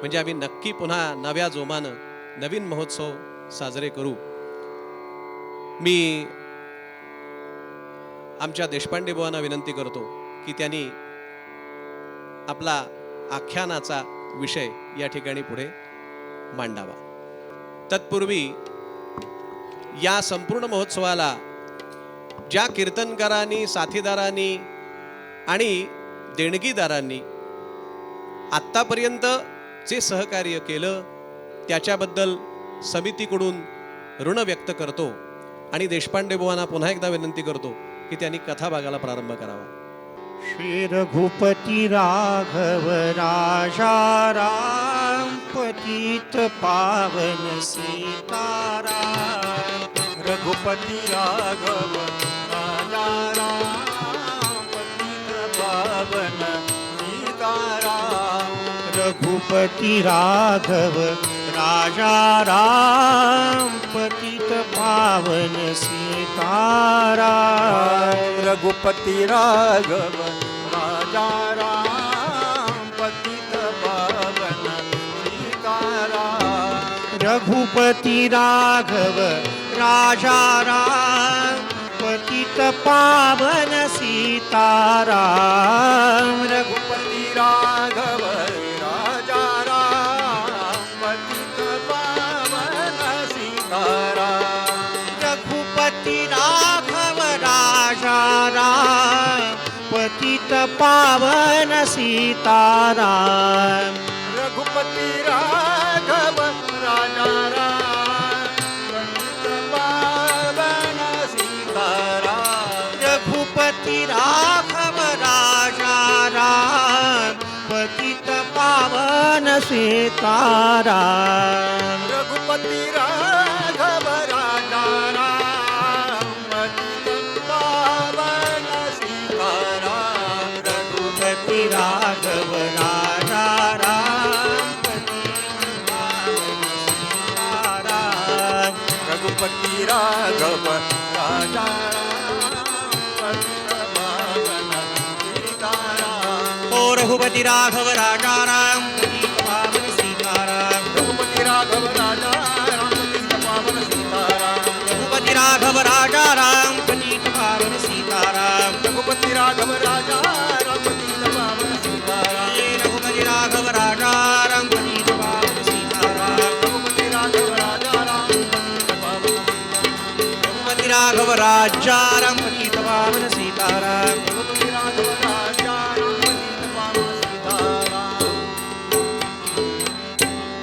म्हणजे आम्ही नक्की पुन्हा नव्या जोमानं नवीन महोत्सव साजरे करू. मी आमच्या देशपांडे बुवांना विनंती करतो की त्यांनी आपला आख्यानाचा विषय या ठिकाणी पुढे मांडावा. तत्पूर्वी या संपूर्ण महोत्सवाला ज्या कीर्तनकारांनी, साथीदारांनी आणि देणगीदारांनी आत्तापर्यंत जे सहकार्य केलं त्याच्याबद्दल समितीकडून ऋण व्यक्त करतो आणि देशपांडे बुवांना पुन्हा एकदा विनंती करतो की त्यांनी कथा भागाला प्रारंभ करावा. श्री रघुपति राघव राजा राम पतित पावन सीताराम. रघुपति राघव राजा राम पतित पावन सीताराम. रघुपति राघव राजा राम पतित पावन सीताराम. रघुपति राघव राजा राम पतित पावन सीताराम. रघुपति राघव राजा राम पतित पावन सीताराम. रघुपति राघव राजा राम पतित पावन सीताराम. रघुपति राघव राजा राम पतित पावन सीताराम. रघुपति राघव राजा राम पतित पावन सीताराम. रघुपति राघव राजा राम पतित पावन सीताराम. रघुपति राघव राजा राम पतित पावन सीताराम. रघुपति राघव राजा राम पतित पावन सीताराम. रघुपति राघव राजा राम पतित पावन सीताराम. ओ रघुपति राघव राजा राम पतित पावन सीताराम. रघुपति राघव राजा राम पतित पावन सीताराम. रघुपति राघव राजा राम पतित पावन सीताराम. रघुपति राघव राजा राम पतित पावन सीताराम. रघुपति राघव राजा राम पतित पावन सीताराम. रघुपति राघव राजा राम पतित पावन रघुपति राघव राजा राम पतित पावन सीताराम. रघुपति राघव राजा राम पतित पावन सीताराम.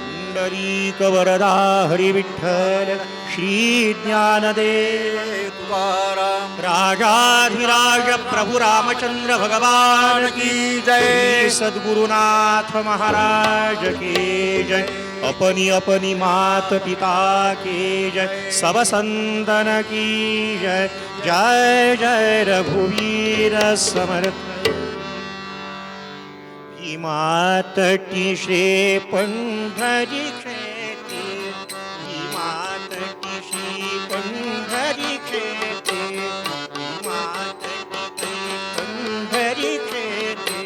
पुंडरीक वरदा हरी विठ्ठल श्री ज्ञानदेव तुकाराम राजाधिराज प्रभु रामचंद्र भगवान की जय. श्री सद्गुरुनाथ महाराज की जय. अपनी अपनी मात पिता की जय. सब संतन की जय. जय जय रघुवीर समर्थ. ही मातटी श्री पंढरी खेते. ही मातटी श्री पंढरी खेते. ही मातटी पंढरी खेते.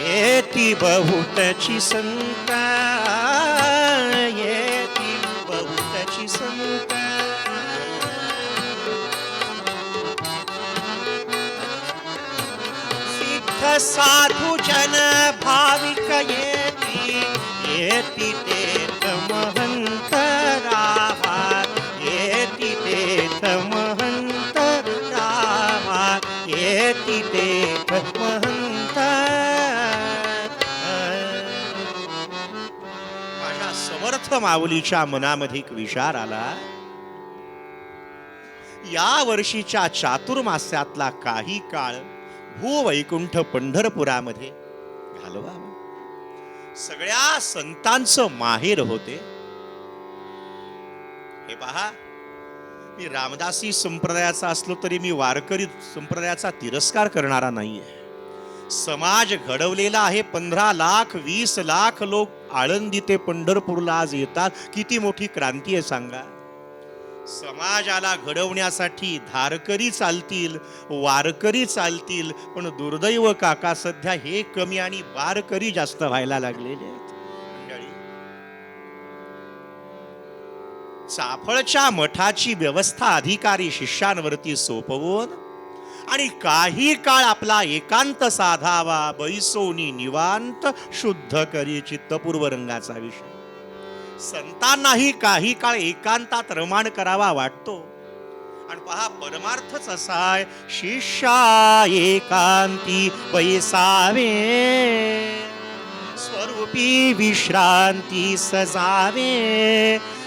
येती बहुतची संता. येती बहुतची संता. सिद्ध साधू जन भाविक येती. येती तेथ महंत रामा. येती तेथ महंत रामा. येती तेथ महंत. समर्थ माऊलीच्या मनामध्ये एक विचार आला, या वर्षीच्या चातुर्मास्यातला काही काळ भूवैकुंठ पंढरपुरामध्ये घालवावा. सगळ्या संतांचं माहेर होते. हे पहा, मी रामदासी संप्रदायाचा असलो तरी मी वारकरी संप्रदायाचा तिरस्कार करणारा नाहीये. समाज घडवलेला आहे. 15 लाख 20 लाख लोक आळंदी ते पंढरपूरला आज येतात. किती मोठी क्रांती आहे सांगा. समाजाला घडवण्यासाठी धारकरी चालतील, वारकरी चालतील, पण दुर्दैव काका सध्या हे कमी आणि वारकरी जास्त व्हायला लागलेले आहेत. मंडळी, चाफळच्या मठाची व्यवस्था अधिकारी शिष्यांवरती सोपवून आणि काही काळ आपला एकांत साधावा, बैसोनी निवांत शुद्ध करी चित्तपूर्व रंगाचा विषय. संतांनाही काही काळ एकांतात रमण करावा वाटतो. आणि पहा, परमार्थच असा आहे, शिष्या एकांती बैसावे, स्वरूपी विश्रांती सजावे,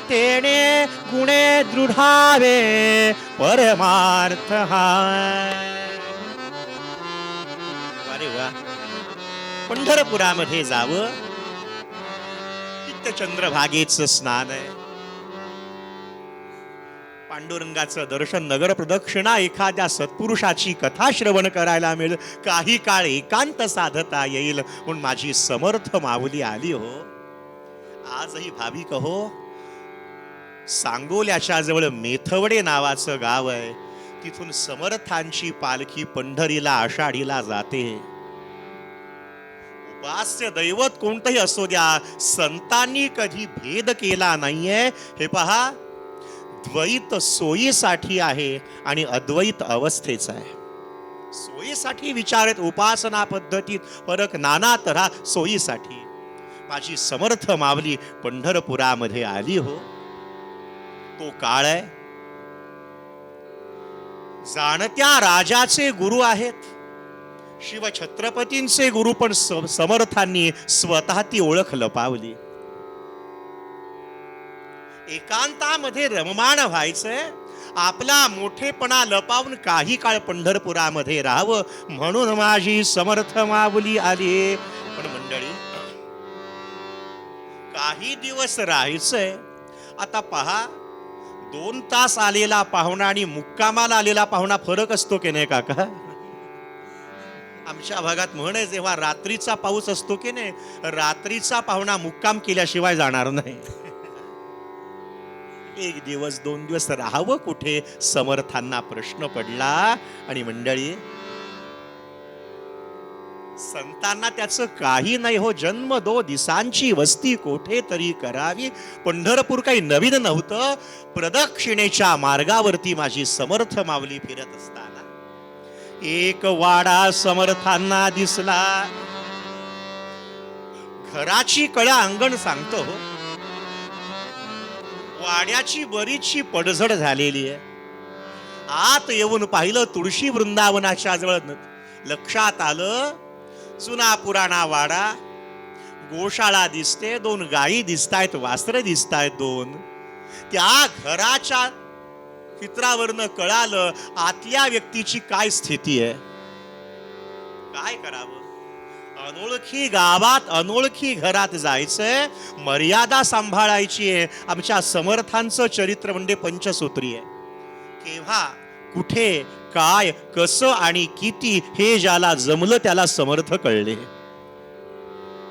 तेने गुणे दृढावे, परमार्थ हा. अरे वा, पंढरपुरामध्ये जावं, चंद्रभागेचं स्नान आहे, पांडुरंगाचं दर्शन, नगर प्रदक्षिणा, एखाद्या सत्पुरुषाची कथा श्रवण करायला मिळेल, काही काळ एकांत साधता येईल. म्हणून माझी समर्थ माऊली आली हो. आजही भाविक हो, सांगोल्याच्या जवळ मेथवडे नावाचं गाव आहे, तिथून समर्थांची पालखी पंढरीला आषाढीला जाते. उपास्य दैवत कोणतंही असू द्या, संतांनी कधी भेद केला नाहीये. हे पहा, द्वैत सोयीसाठी आहे आणि अद्वैत अवस्थेचा आहे. सोयीसाठी विचारत, उपासना पद्धतीत फरक नाना तऱ्हा सोयीसाठी. माझी समर्थ माऊली पंढरपुरामध्ये आली हो. तो काळ आहे, जाणत्या राजाचे गुरु आहेत, शिव छत्रपतींचे गुरु, पण समर्थांनी स्वतः ती ओळख लपावली. एकांतामध्ये रममाण व्हायचंय, आपला मोठेपणा लपावून काही काळ पंढरपुरामध्ये राहावं, म्हणून माझी समर्थ माऊली आली. पण मंडळी, काही दिवस राहायचंय. आता पहा, 2 तास आलेला पाहुणा आणि मुक्कामाला आलेला पाहुणा फरक असतो की नाही काका? आमच्या भागात म्हण आहे, जेव्हा रात्रीचा पाऊस असतो की नाही, रात्रीचा पाहुणा मुक्काम केल्याशिवाय जाणार नाही. 1 दिवस 2 दिवस राहावं कुठे, समर्थांना प्रश्न पडला. आणि मंडळी, संतांना त्याचं काही नाही हो. जन्म 2 दिवसांची वस्ती कोठे तरी करावी. पंढरपूर काही नवीन नव्हतं. प्रदक्षिणेच्या मार्गावरती माझी समर्थ माऊली फिरत असताना एक वाडा समर्थांना दिसला. घराची कळा अंगण सांगतो हो. वाड्याची बरीचशी पडझड झालेली आहे. आत येऊन पाहिलं, तुळशी वृंदावनाच्या जवळ लक्षात आलं, जुना पुराणा वाडा, गोशाळा दिसते, 2 गायी दिसतायत, वासरं दिसतायत 2. त्या घराच्या चित्रावरनं कळालं आतल्या व्यक्तीची काय स्थिती आहे. काय करावं? अनोळखी गावात, अनोळखी घरात जायचंय, मर्यादा सांभाळायची आहे. आमच्या समर्थांचं चरित्र म्हणजे पंचसूत्री आहे. केव्हा, कुठे, काय, कसं आणि किती हे ज्याला जमलं त्याला समर्थ कळले.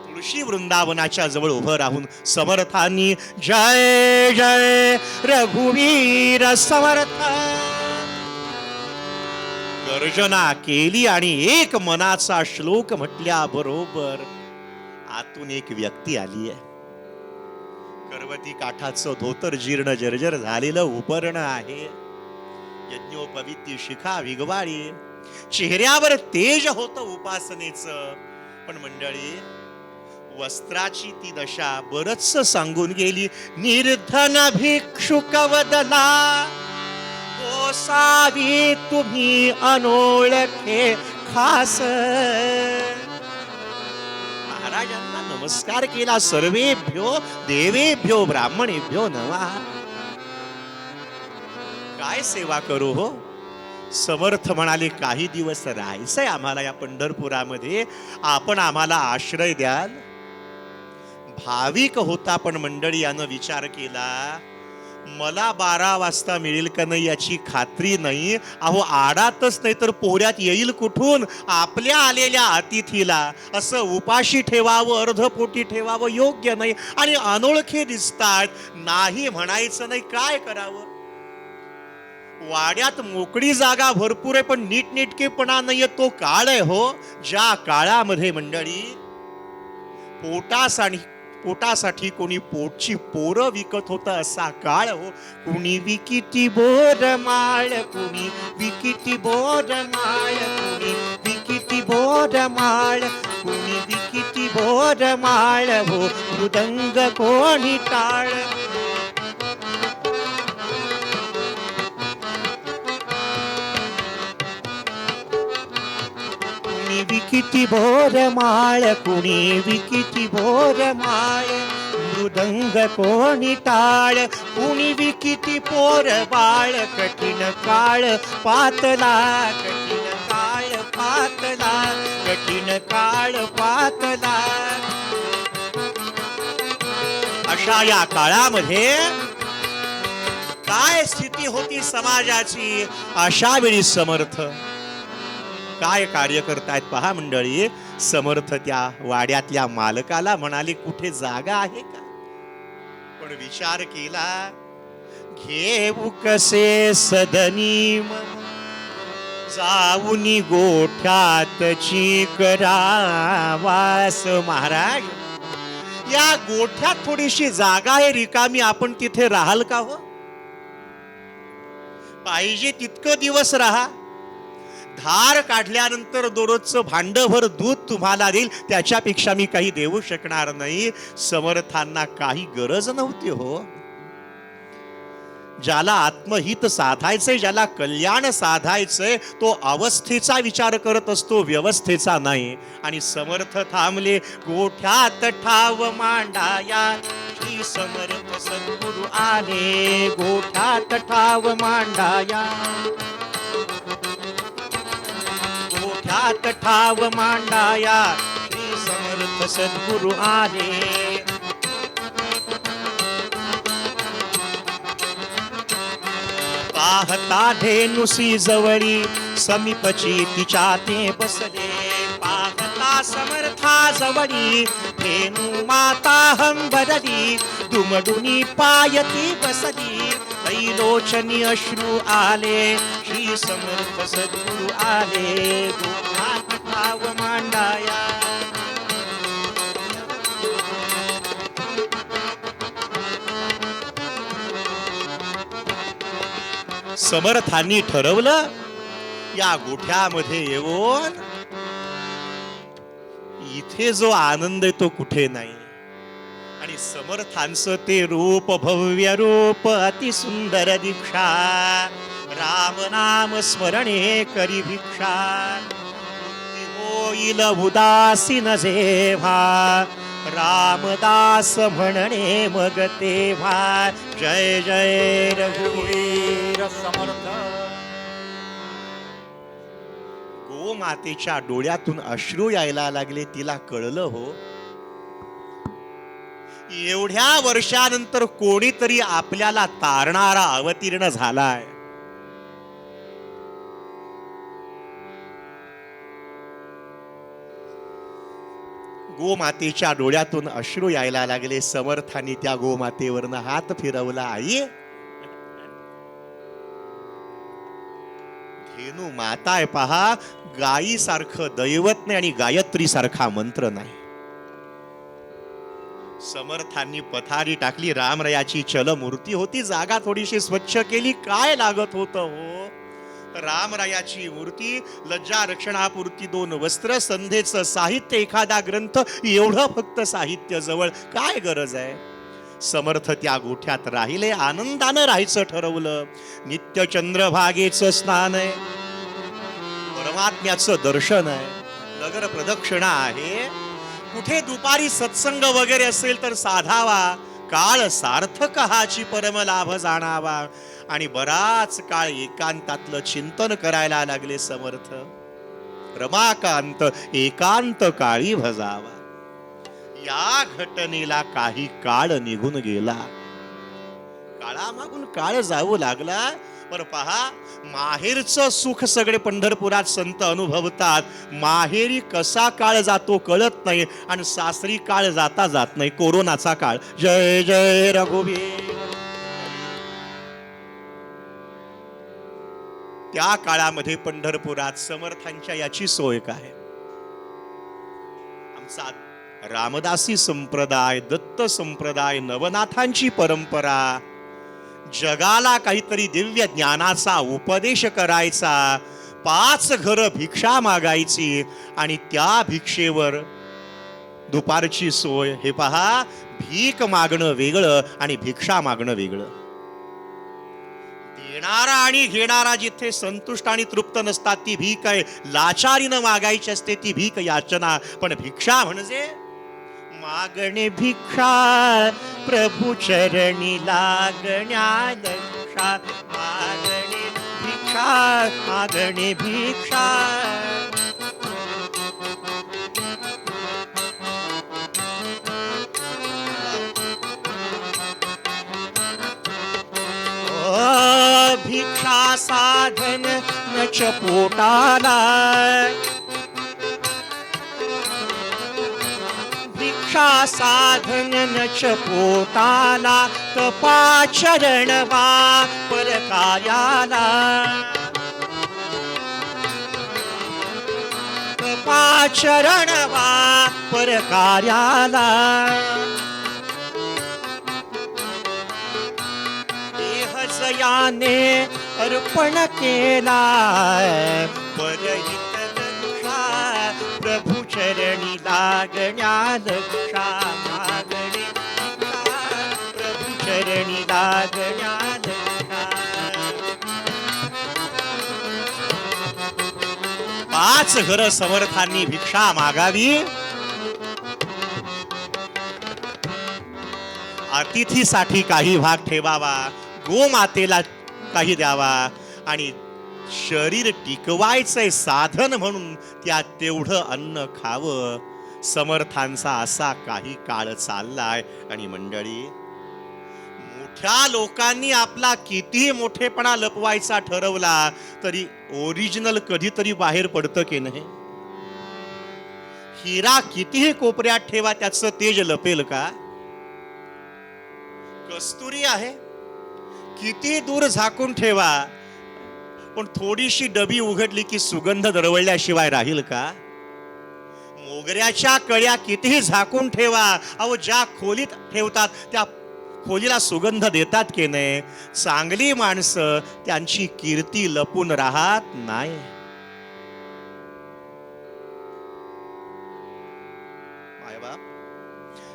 तुळशी वृंदावनाच्या जवळ उभं राहून समर्थांनी जय जय रघुवीर समर्थ गर्जना केली आणि एक मनाचा श्लोक म्हटल्या बरोबर आतून एक व्यक्ती आली आहे. करवती काठाचं धोतर जीर्ण जर्जर झालेलं उपरण आहे, यज्ञोपविती शिखा विगवाळी, चेहऱ्यावर तेज होतं उपासनेचं. पण मंडळी, वस्त्राची ती दशा बरच सांगून गेली. निर्धन भिक्षुक वदला, गोसावी तुम्ही अनोळखे खास. महाराजांना नमस्कार केला. सर्वेभ्यो देवेभ्यो ब्राह्मणेभ्यो नमः. काय सेवा करू हो. समर्थ म्हणाले काही दिवस राहायचंय आम्हाला या पंढरपुरामध्ये, आपण आम्हाला आश्रय द्याल. भाविक होता पण मंडळी यानं विचार केला, मला 12 वाजता मिळेल का नाही याची खात्री नाही. अहो आडातच नाही तर पोऱ्यात येईल कुठून. आपल्या आलेल्या अतिथीला असं उपाशी ठेवावं, अर्धपोटी ठेवावं योग्य नाही. आणि अनोळखे दिसतात, नाही म्हणायचं नाही, काय करावं. वाड्यात मोकळी जागा भरपूर आहे पण नीटनेटकेपणा नाहीये. तो काळ आहे हो, ज्या काळामध्ये मंडळी पोटासाठी कोणी पोटची पोरं विकत होतं, असा काळ हो. कुणी विकिती बोरमाळ, कुणी विकिती बोरमाळ, कुणी विकिती बोरमाळ, कुणी विकिती बोरमाळ हो. मृदंग कोणी टाळ. कुणी विकिती बोरमाळ, कुणी विकिती बोरमाळ, मृदंग कोणी टाळ. कुणी विकिती पोर बाळ, कठीण काळ पातला, कठीण काळ पातला, कठीण काळ पातला. अशा या काळामध्ये काय स्थिती होती समाजाची. अशा वेळी समर्थ काय कार्य करतायत पहा मंडळी. समर्थ त्या वाड्यातल्या मालकाला म्हणाले, कुठे जागा आहे का. पण विचार केला, घेऊ कसे सदनी जाऊनी गोठ्यातची करावास. महाराज या गोठ्यात थोडीशी जागा आहे रिकामी, आपण तिथे राहाल का हो. पाहिजे तितकं दिवस राहा. धार काढल्यानंतर दररोजचं भांडभर दूध तुम्हाला देईल, त्याच्यापेक्षा मी काही देऊ शकणार नाही. समर्थांना काही गरज नव्हती हो. ज्याला आत्महित साधायचंय, ज्याला कल्याण साधायचंय, तो अवस्थेचा विचार करत असतो, व्यवस्थेचा नाही. आणि समर्थ थांबले. गोठ्यात ठाव मांडाया श्री समर्थ सद्गुरु आले. गोठ्यात ठाव मांडाया, गोठ्यात ठाव मांडाया श्री समर्थ सद्गुरु आले. पाहता धेनुसी जवळी समीपची तिच्या ते बसले. पाहता समर्था जवळी धेनु माता हंबरली. दुमडुनी पायती बसली. त्रैलोचनी अश्रू आले. श्री समर्थ सद्गुरु आले. गोठ्यात ठाव मांडाया. समर्थांनी ठरवलं, या गोठ्यामध्ये येऊन इथे जो आनंद आहे तो कुठे नाही. आणि समर्थांचं ते रूप, भव्य रूप, अति सुंदर दीक्षा. राम नाम स्मरणे करी भिक्षा. होईल उदासीन जेव्हा रामदास म्हणणे मग तेव्हा. जय जय रघुवीर समर्थ. गोमातेच्या डोळ्यातून अश्रू यायला लागले. तिला कळलं हो, एवढ्या वर्षानंतर कोणीतरी आपल्याला तारणारा अवतीर्ण झालाय. गोमातेच्या डोळ्यातून अश्रू यायला लागले. समर्थांनी त्या गोमातेवरनं हात फिरवला. आई, धेनू माता आहे पहा, गायी सारखं दैवत नाही आणि गायत्री सारखा मंत्र नाही. समर्थांनी पथारी टाकली. रामरायाची चलमूर्ती होती, जागा थोडीशी स्वच्छ केली. काय लागत होतं हो. रामरायाची मूर्ती, लज्जा रक्षणापुरती 2 वस्त्र, संध्येचं साहित्य, एखादा ग्रंथ, एवढं फक्त साहित्य जवळ. काय गरज आहे. समर्थ त्या गोठ्यात राहिले. आनंदानं राहायचं ठरवलं. नित्य चंद्रभागेचं स्नान आहे, परमात्म्याचं दर्शन आहे, नगर प्रदक्षिणा आहे. कुठे दुपारी सत्संग वगैरे असेल तर साधावा, काळ सार्थक हाची परम लाभ जाणावा. आणि बराच काळ एकांतातलं चिंतन करायला लागले समर्थ. रमाकांत एकांत काळी भजावा. या घटनेला काही काळ निघून गेला. काळामागून काळ जाऊ लागला. पर पहा, माहेरचं सुख सगळे पंढरपुरात संत अनुभवतात. माहेरी कसा काळ जातो कळत नाही आणि सासरी काळ जाता जात नाही. कोरोनाचा काळ. जय जय रघुवीर. त्या काळामध्ये पंढरपुरात समर्थांच्या याची सोय काय? आमचा रामदासी संप्रदाय, दत्त संप्रदाय, नवनाथांची परंपरा जगाला काहीतरी दिव्य ज्ञानाचा उपदेश करायचा. 5 घरं भिक्षा मागायची आणि त्या भिक्षेवर दुपारची सोय. हे पहा, भीक मागणं वेगळं आणि भिक्षा मागणं वेगळं. देणारा आणि घेणारा जिथे संतुष्ट आणि तृप्त नसतात ती भीक आहे. लाचारीनं मागायची असते ती भीक याचना. पण भिक्षा म्हणजे मागणे भिक्षा, प्रभू चरणी लागण्या लक्षा. मागणे भिक्षा, मागणे भिक्षा. भिक्षा साधन नच पोटाला. भिक्षा साधन नच पोटाला. तपाचरण वा परकायाला. तपाचरण वा परकायाला. याने अर्पण केला परहित लक्षा. प्रभू चरणी लागण्या लक्षा. मागणे भिक्षा, प्रभू चरणी लागण्या लक्षा. 5 घरं समर्थांनी भिक्षा मागावी. अतिथीसाठी काही भाग ठेवावा. गोमातेला काही द्यावा. आणि शरीर टिकवायचंय साधन म्हणून त्यात तेवढं अन्न खावं. समर्थांचा असा काही काळ चाललाय. आणि मंडळी, मोठ्या लोकांनी आपला किती मोठेपणा लपवायचा ठरवला तरी ओरिजिनल कधीतरी बाहेर पडतं की नाही? हिरा कितीही कोपऱ्यात ठेवा त्याचं तेज लपेल का? कस्तुरी आहे, किती दूर झाकून ठेवा पण थोडीशी डबी उघडली की सुगंध दरवळल्याशिवाय राहील का? मोगऱ्याच्या कळ्या कितीही झाकून ठेवा, अहो ज्या खोलीत ठेवतात त्या खोलीला सुगंध देतात की नाही? चांगली माणसं त्यांची कीर्ती लपून राहत नाही.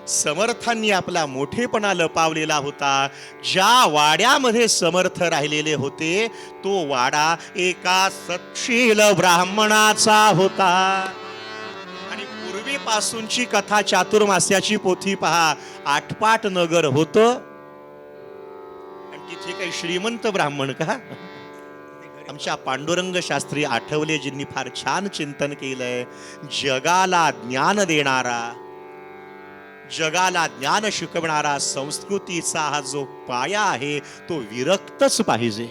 समर्थांनी आपला मोठेपणा लपावलेला होता. ज्या वाड्यामध्ये समर्थ राहिलेले होते तो वाडा एका सत्शील ब्राह्मणाचा होता. आणि पूर्वीपासूनची कथा चातुर्मास्याची पोथी पहा. आटपाट नगर होतं आणि तिथे काही श्रीमंत ब्राह्मण का? आमच्या पांडुरंग शास्त्री आठवलेजींनी फार छान चिंतन केलंय. जगाला ज्ञान देणारा, जगाला ज्ञान शिकवणारा संस्कृतीचा हा जो पाया आहे तो विरक्तच पाहिजे.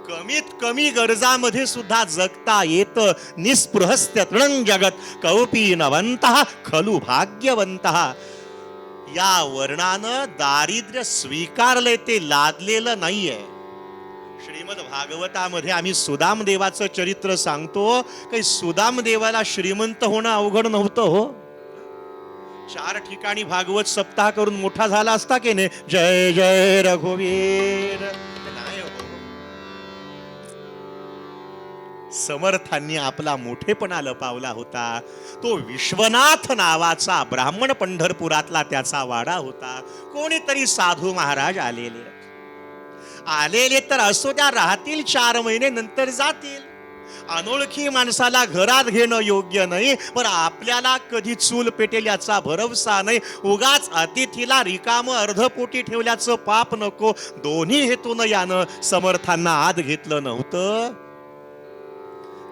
कमीत कमी गरजामध्ये सुद्धा जगता येतं. निस्पृहस्य तृणं जगत कौपीनवन्तः खलु भाग्यवन्तः. या वर्णानं दारिद्र्य स्वीकारलंय, ते लादलेलं नाहीये. श्रीमद भागवतामध्ये आम्ही सुदाम देवाचं चरित्र सांगतो. काही सुदाम देवाला श्रीमंत होणं अवघड नव्हतं हो. 4 ठिकाणी भागवत सप्ताह करून मोठा झाला असता की नाही? जय जय रघुवीर. समर्थांनी आपला मोठेपणा लपावला होता. तो विश्वनाथ नावाचा ब्राह्मण पंढरपुरातला त्याचा वाडा होता. कोणीतरी साधू महाराज आलेले तर असो, त्या राहतील 4 महिने नंतर जातील. अनोळखी माणसाला घरात घेणं योग्य नाही, पण आपल्याला कधी चूल पेटेल याचा भरवसा नाही. उगाच अतिथीला रिकाम अर्धपोटी ठेवल्याचं पाप नको. दोन्ही हेतून यानं समर्थांना आत घेतलं नव्हतं.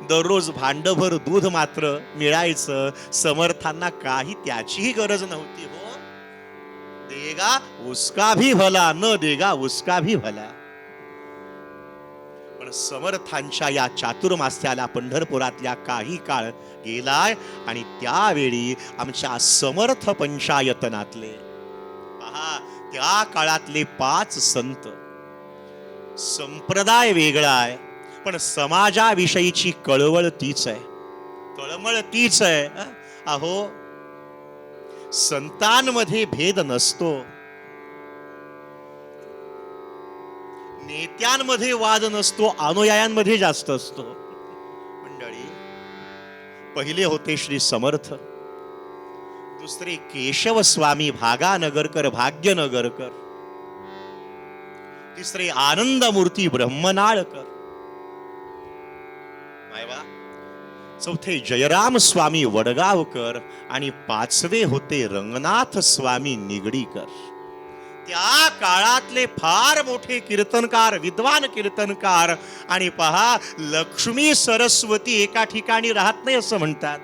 दररोज भांडभर दूध मात्र मिळायचं. समर्थांना काही त्याचीही गरज नव्हती हो. देगा उसका भी भला, न देगा उसका भी भला. पण समर्थांच्या या चातुर्मास्याला पंढरपुरातल्या काही काळ गेलाय आणि त्यावेळी आमच्या समर्थ पंचायतनातले पहा, त्या काळातले 5 संत. संप्रदाय वेगळा आहे, पण समाजाविषयीची कळवळ तीच आहे, तळमळ तीच आहे. अहो, संतांमध्ये भेद नसतो, नेत्यांमध्ये वाद नसतो, अनुयायांमध्ये जास्त असतो. मंडळी, पहिले होते श्री समर्थ, दुसरे केशव स्वामी भागानगरकर, भाग्यनगरकर, तिसरे आनंदमूर्ती ब्रह्मनाळकर, चौथे जयराम स्वामी वडगावकर आणि 5वे होते रंगनाथ स्वामी निगडीकर. त्या काळातले फार मोठे कीर्तनकार, विद्वान कीर्तनकार. आणि पहा, लक्ष्मी सरस्वती एका ठिकाणी राहत नाही असं म्हणतात.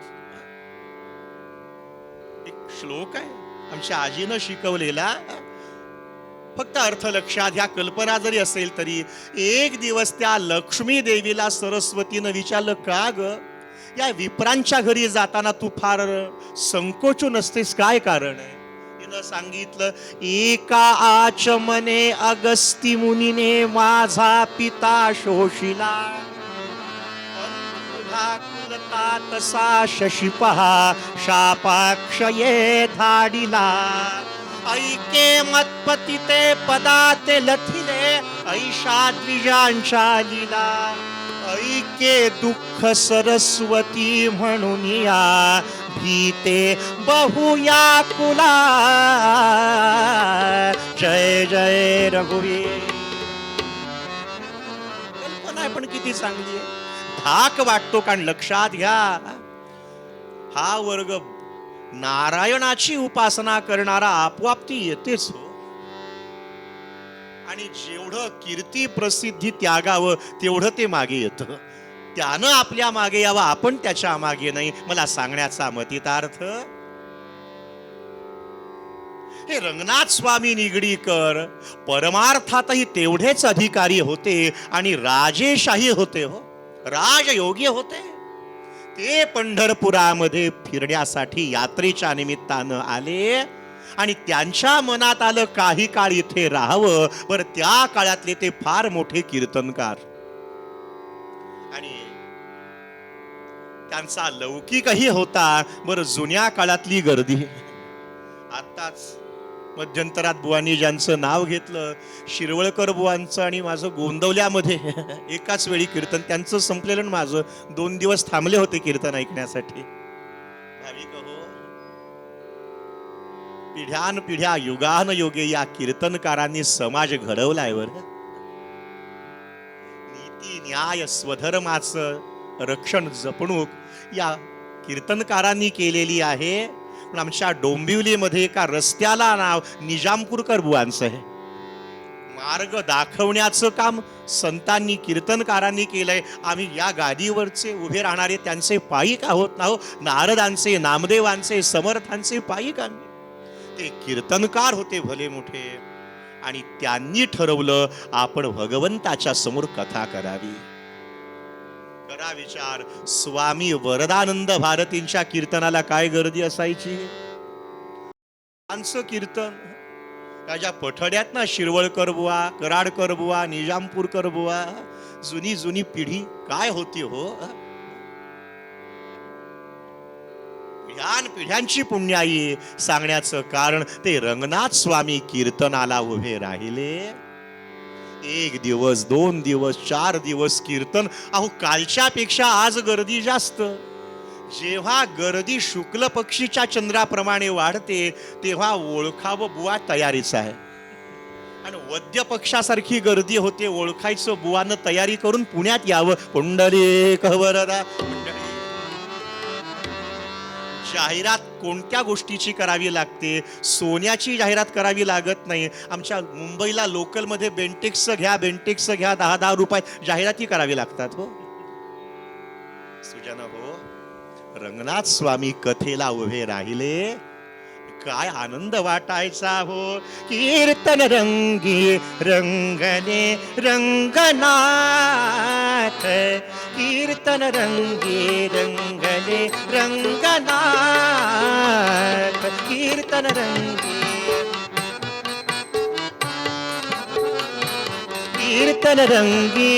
एक श्लोक आहे आमच्या आजीनं शिकवलेला, फक्त अर्थ लक्षात घ्या. कल्पना जरी असेल तरी एक दिवस त्या लक्ष्मी देवीला सरस्वतीनं विचारलं, का ग या विप्रांच्या घरी जाताना तू फार संकोचून असतेस, काय कारण आहे? तिनं सांगितलं, एका आचमने अगस्ती मुनीने माझा पिता शोषिला, कुलता तसा शशी पहा शापाक्षये धाडिला. ऐके मतपती ते पदा ते लथिले ऐशा द्विजांच्या लीला. ऐके दुःख सरस्वती म्हणून या भीते बहुया कुला. जय जय रघुवीर. कल्पना आहे पण किती चांगली आहे. धाक वाटतो, कारण लक्षात घ्या, हा वर्ग नारायणाची उपासना करणारा आपोआप ती येतेच हो. आणि जेवढं कीर्ती प्रसिद्धी त्यागावं तेवढं ते मागे येतं. त्यानं आपल्या मागे यावं, आपण त्याच्या मागे नाही. मला सांगण्याचा मतितार्थ, हे रंगनाथ स्वामी निगडीकर परमार्थातही तेवढेच अधिकारी होते आणि राजेशाही होते हो, राजयोगी होते. ते पंढरपुरामध्ये फिरण्यासाठी यात्रेच्या निमित्तानं आले आणि त्यांच्या मनात आलं काही काळ इथे राहावं. बरं, त्या काळातले ते फार मोठे कीर्तनकार आणि त्यांचा लौकिकही होता. बरं, जुन्या काळातली गर्दी. आताच मध्यंतरात बुवांनी ज्यांचं नाव घेतलं, शिरवळकर बुवांचं आणि माझं गोंदवल्यामध्ये एकाच वेळी कीर्तन, त्यांचं संपलेलं आणि माझं 2 दिवस थांबले होते कीर्तन ऐकण्यासाठी. भाविक हो, पिढ्यान पिढ्या युगान योगे या कीर्तनकारांनी समाज घडवलाय वर. नीती न्याय स्वधर्माचं रक्षण जपणूक या कीर्तनकारांनी केलेली आहे. पण आमच्या डोंबिवलीमध्ये एका रस्त्याला नाव निजामपूरकर बुवांचं आहे. मार्ग दाखवण्याचं काम संतांनी, कीर्तनकारांनी केलंय. आम्ही या गादीवरचे उभे राहणारे त्यांचे पायिक आहोत ना हो. नारदांचे, नामदेवांचे, समर्थांचे पायिक आम्ही. ते कीर्तनकार होते भले मोठे, आणि त्यांनी ठरवलं आपण भगवंताच्या समोर कथा करावी. करा विचार, स्वामी वरदानंद भारतींच्या कीर्तनाला काय गर्दी असायची. त्यांचं कीर्तन त्याच्या पठड्यात ना शिरवळकर बुवा, कराडकर बुवा, निजामपूरकर बुवा, जुनी जुनी पिढी काय होती हो. पिढ्यांची पुण्याई. सांगण्याचं कारण, ते रंगनाथ स्वामी कीर्तनाला उभे राहिले. 1 दिवस, 2 दिवस, 4 दिवस कीर्तन. अहो, कालच्या पेक्षा आज गर्दी जास्त. जेव्हा गर्दी शुक्ल पक्षीच्या चंद्राप्रमाणे वाढते, तेव्हा ओळखावं बुवा तयारीच आहे. आणि वद्य पक्षासारखी गर्दी होते, ओळखायचं बुवानं तयारी करून पुण्यात यावं. पुंडलिक वरदा पुंडलिक. जाहिरात कोणत्या गोष्टीची करावी लागते? सोन्याची जाहिरात करावी लागत नाही. आमच्या मुंबईला लोकलमध्ये बेंटेक्स घ्या 10-10 रुपये जाहिराती करावी लागतात. हो सुजन हो, रंगनाथ स्वामी कथेला उभे राहिले, काय आनंद वाटायचा हो. कीर्तन रंगी रंगने रंगनाथ, कीर्तन रंगी रंगने रंगनाथ, कीर्तन रंगी कीर्तन रंगी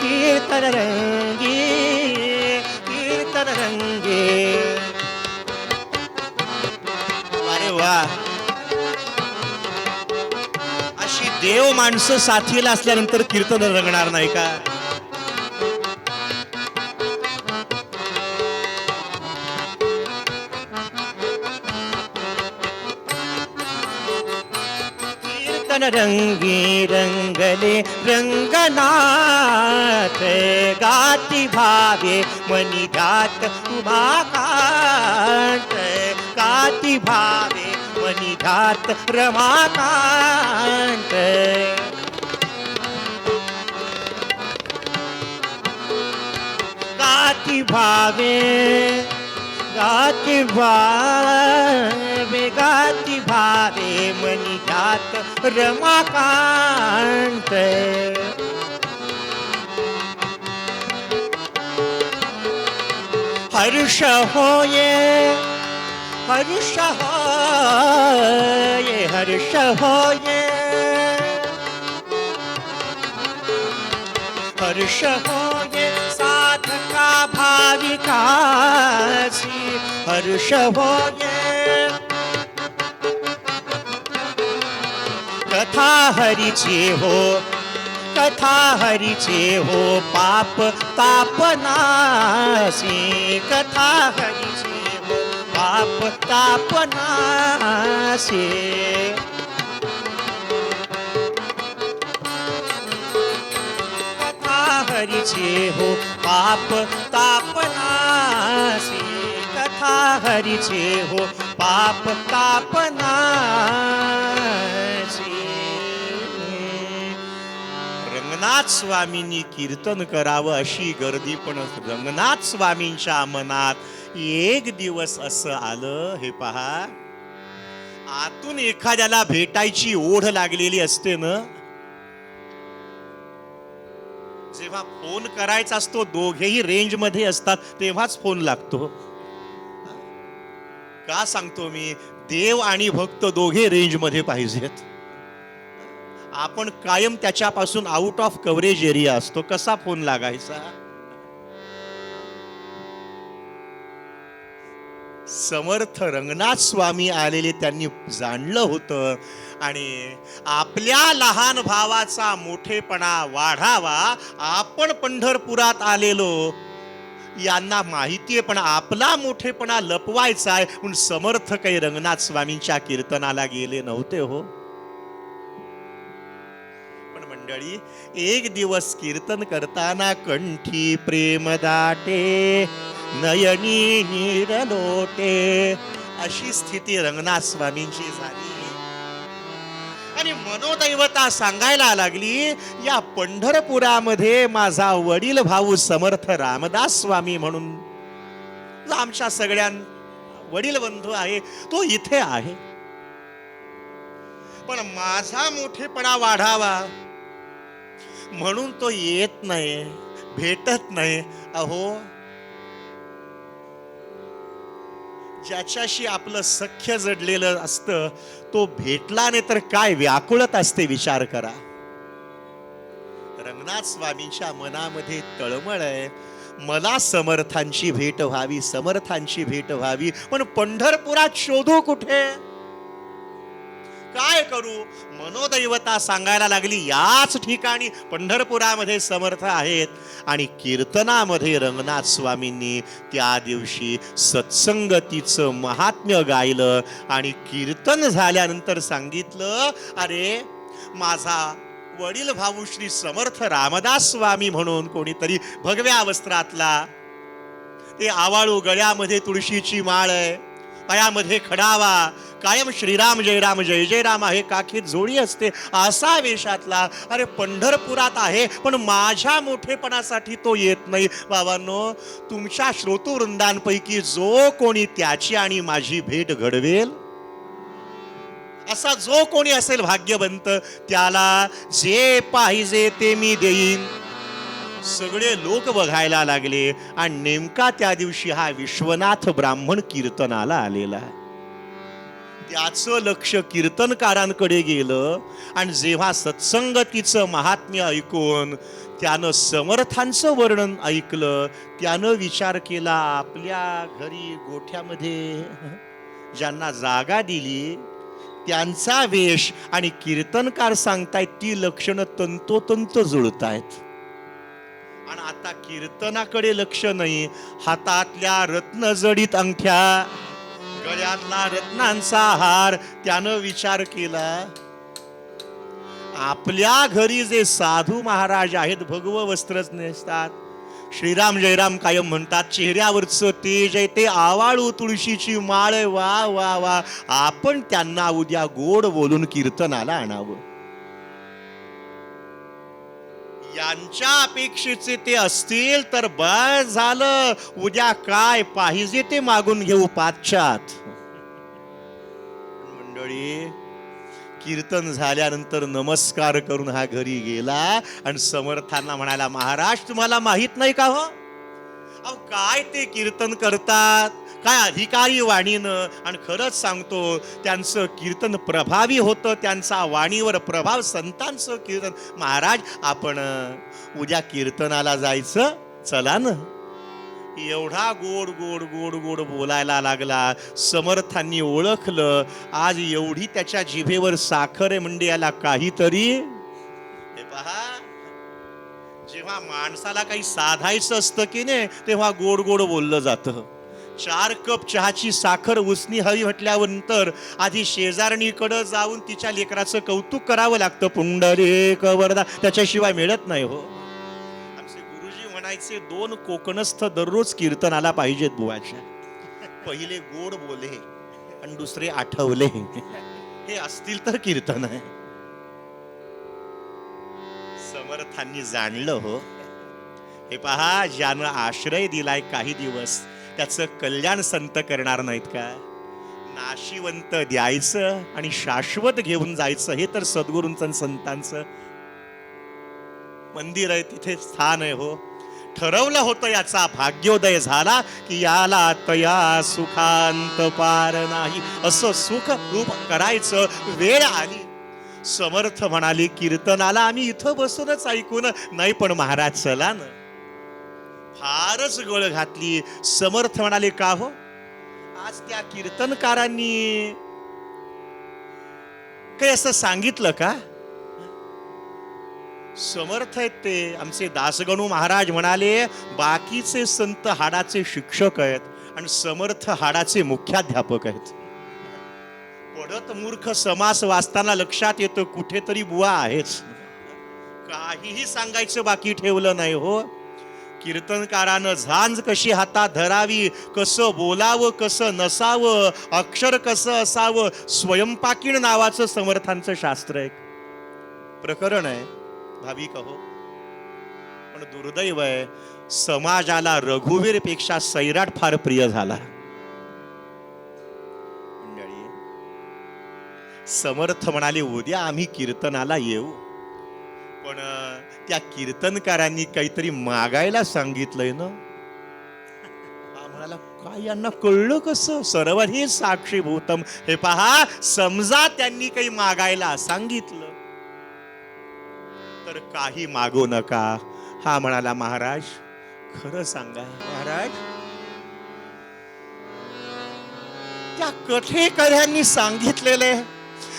कीर्तन रंगी कीर्तन रंगी. अरे वा, अशी देव माणसं साथीला असल्यानंतर कीर्तन रंगणार नाही का? कीर्तन रंगी रंगले रंगनाथ, गाती भावे मनी घात उमाकांत, गाती भावे मनी घात रमाकांत. गाती भावे गाती भावे गाती भावे मनी घात रमाकांत. हर्ष होये हर्ष होये हर्ष होये हर्ष होये साधका भाविकासी, हर्ष होये कथा हरीची हो, कथा हरीचे हो पाप तापनासी, कथा हरीचे हो पाप तापनासी. कथा हरीचे हो पाप तापनासी, कथा हरीचे हो पाप तापनासी. रंगनाथ स्वामींनी कीर्तन करावं अशी गर्दी, पण रंगनाथ स्वामींच्या मनात एक दिवस असं आलं. हे पहा, आतून एखाद्याला भेटायची ओढ लागलेली असते ना, जेव्हा फोन करायचा असतो दोघेही रेंज मध्ये असतात तेव्हाच फोन लागतो. का सांगतो मी? देव आणि भक्त दोघे रेंज मध्ये पाहिजेत. आपण कायम त्याच्यापासून आउट ऑफ कव्हरेज एरिया असतो, कसा फोन लागायचा? समर्थ रंगनाथ स्वामी आलेले त्यांनी जाणलं होतं, आणि आपल्या लहान भावाचा मोठेपणा वाढावा, आपण पंढरपुरात आलेलो यांना माहितीये, पण आपला मोठेपणा लपवायचा आहे म्हणून समर्थ काही रंगनाथ स्वामींच्या कीर्तनाला गेले नव्हते. हो मंडळी, एक दिवस कीर्तन करताना कंठी प्रेम दाटे, नयनी नीर लोटे, अशी स्थिती रंगनाथ स्वामींची झाली. आणि मनोदैवता सांगायला लागली, या पंढरपुरामध्ये माझा वडील भाऊ समर्थ रामदास स्वामी म्हणून जो आमच्या सगळ्यां वडील बंधू आहे, तो इथे आहे. पण माझा मोठेपणा वाढावा म्हणून तो येत नाही, भेटत नाही. अहो, ज्याच्याशी आपलं सख्य जडलेलं असतं तो भेटला नाही तर काय व्याकुळत असते, विचार करा. रंगनाथ स्वामींच्या मनामध्ये तळमळ आहे, मला समर्थांची भेट व्हावी, समर्थांची भेट व्हावी. पण पंढरपुरात शोधू कुठे? काय करू? मनोदैवता सांगायला लागली, याच ठिकाणी पंढरपुरामध्ये समर्थ आहेत. आणि कीर्तनामध्ये रंगनाथ स्वामींनी त्या दिवशी सत्संगतीचं महात्म्य गायलं. आणि कीर्तन झाल्यानंतर सांगितलं, अरे माझा वडील भाऊ श्री समर्थ रामदास स्वामी म्हणून कोणीतरी भगव्या वस्त्रातला, ते आवाळू, गळ्यामध्ये तुळशीची माळ आहे, पायामध्ये खडावा, कायम श्रीराम जय राम जय जय राम आहे, काखेत जोडी असते, असा वेशातला, अरे पंढरपुरात आहे पण माझ्या मोठेपणासाठी तो येत नाही. बाबांनो, तुमच्या श्रोतृवृंदांपैकी जो कोणी त्याची आणि माझी भेट घडवेल, असा जो कोणी असेल भाग्यवंत, त्याला जे पाहिजे ते मी देईन. सगळे लोक बघायला लागले. आणि नेमका त्या दिवशी हा विश्वनाथ ब्राह्मण कीर्तनाला आलेला. त्याचं लक्ष कीर्तनकारांकडे गेलं. आणि जेव्हा सत्संगतीचं महात्म्य ऐकून त्यानं समर्थांचं वर्णन ऐकलं, त्यानं विचार केला, आपल्या घरी गोठ्यामध्ये ज्यांना जागा दिली त्यांचा वेश आणि कीर्तनकार सांगतायत ती लक्षणं तंतोतंत जुळतायत. आणि आता कीर्तनाकडे लक्ष नाही, हातातल्या रत्नजडीत अंगठ्या, गळ्यातला रत्नांचा हार. त्यानं विचार केला, आपल्या घरी जे साधू महाराज आहेत, भगव वस्त्रच नेसतात, श्रीराम जयराम कायम म्हणतात, चेहऱ्यावरचं तेज आहे ते आवाळू तुळशीची माळ, वा वा वा, आपण त्यांना उद्या गोड बोलून कीर्तनाला आणावं. यांच्या अपेक्षेचे ते असतील तर बस झालं, उद्या काय पाहिजे ते मागून घेऊ पाश्चात. मंडळी, कीर्तन झाल्यानंतर नमस्कार करून हा घरी गेला. आणि समर्थांना म्हणाला, महाराज तुम्हाला माहित नाही का हो, अहो काय ते कीर्तन करतात, काय अधिकारी वाणीनं. आणि खरंच सांगतो, त्यांचं कीर्तन प्रभावी होतं, त्यांचा वाणीवर प्रभाव, संतांचं कीर्तन. महाराज आपण उद्या कीर्तनाला जायचं, चला ना. एवढा गोड गोड गोड गोड बोलायला लागला. समर्थांनी ओळखलं, आज एवढी त्याच्या जिभेवर साखर आहे म्हणजे याला काहीतरी. हे पहा, जेव्हा माणसाला काही साधायचं असतं की नाही, तेव्हा गोड गोड बोललं जातं. 4 कप चहाची साखर उसनी हवी म्हटल्यानंतर आधी शेजारणीकडं जाऊन तिच्या लेकराचं कौतुक करावं लागतं. पुंडरीक वरदा, त्याच्याशिवाय मिळत नाही हो. आमचे गुरुजी म्हणायचे, 2 कोकणस्थ दररोज कीर्तनाला पाहिजेत बुवाच्या. पहिले गोड बोले आणि दुसरे आठवले, हे असतील तर कीर्तन आहे. समर्थांनी जाणलं हो, हे पहा, ज्यानं आश्रय दिलाय काही दिवस, त्याचं कल्याण संत करणार नाहीत का? नाशिवंत द्यायचं आणि शाश्वत घेऊन जायचं, हे तर सद्गुरूंचं संतांचं मंदिर आहे, तिथे स्थान आहे हो. ठरवलं होतं, याचा भाग्योदय झाला की याला तया सुखांत पार नाही, असं सुख रूप करायचं वेळ आली. समर्थ म्हणाले, कीर्तनाला आम्ही इथं बसूनच ऐकून नाही, पण महाराज चला ना. फारच गळ घातली. समर्थ म्हणाले, का हो, आज त्या कीर्तनकारांनी काही असं सांगितलं का? समर्थ आहेत ते आमचे दासगणू महाराज म्हणाले, बाकीचे संत हाडाचे शिक्षक आहेत आणि समर्थ हाडाचे मुख्याध्यापक आहेत. पडत मूर्ख समास वाचताना लक्षात येतं, कुठेतरी बुवा आहेच. काहीही सांगायचं बाकी ठेवलं नाही हो. कीर्तनकारानं झांज कशी हातात धरावी, कसं बोलावं, कसं नसावं, अक्षर कसं असावं, स्वयंपाकीण नावाचं समर्थांचं शास्त्र आहे, प्रकरण आहे, भाविक हो. पण दुर्दैव आहे, समाजाला रघुवीर पेक्षा सैराट फार प्रिय झाला. समर्थ म्हणाले, उद्या आम्ही कीर्तनाला येऊ, पण त्या कीर्तनकारांनी काहीतरी मागायला सांगितलंय ना. हा म्हणाला, काय यांना कळलं कसं? सर्वही साक्षीभूतम. हे पहा, समजा त्यांनी काही मागायला सांगितलं तर काही मागू नका. हा म्हणाला, महाराज खरं सांगा. महाराज, त्या कठेकऱ्यांनी सांगितलेले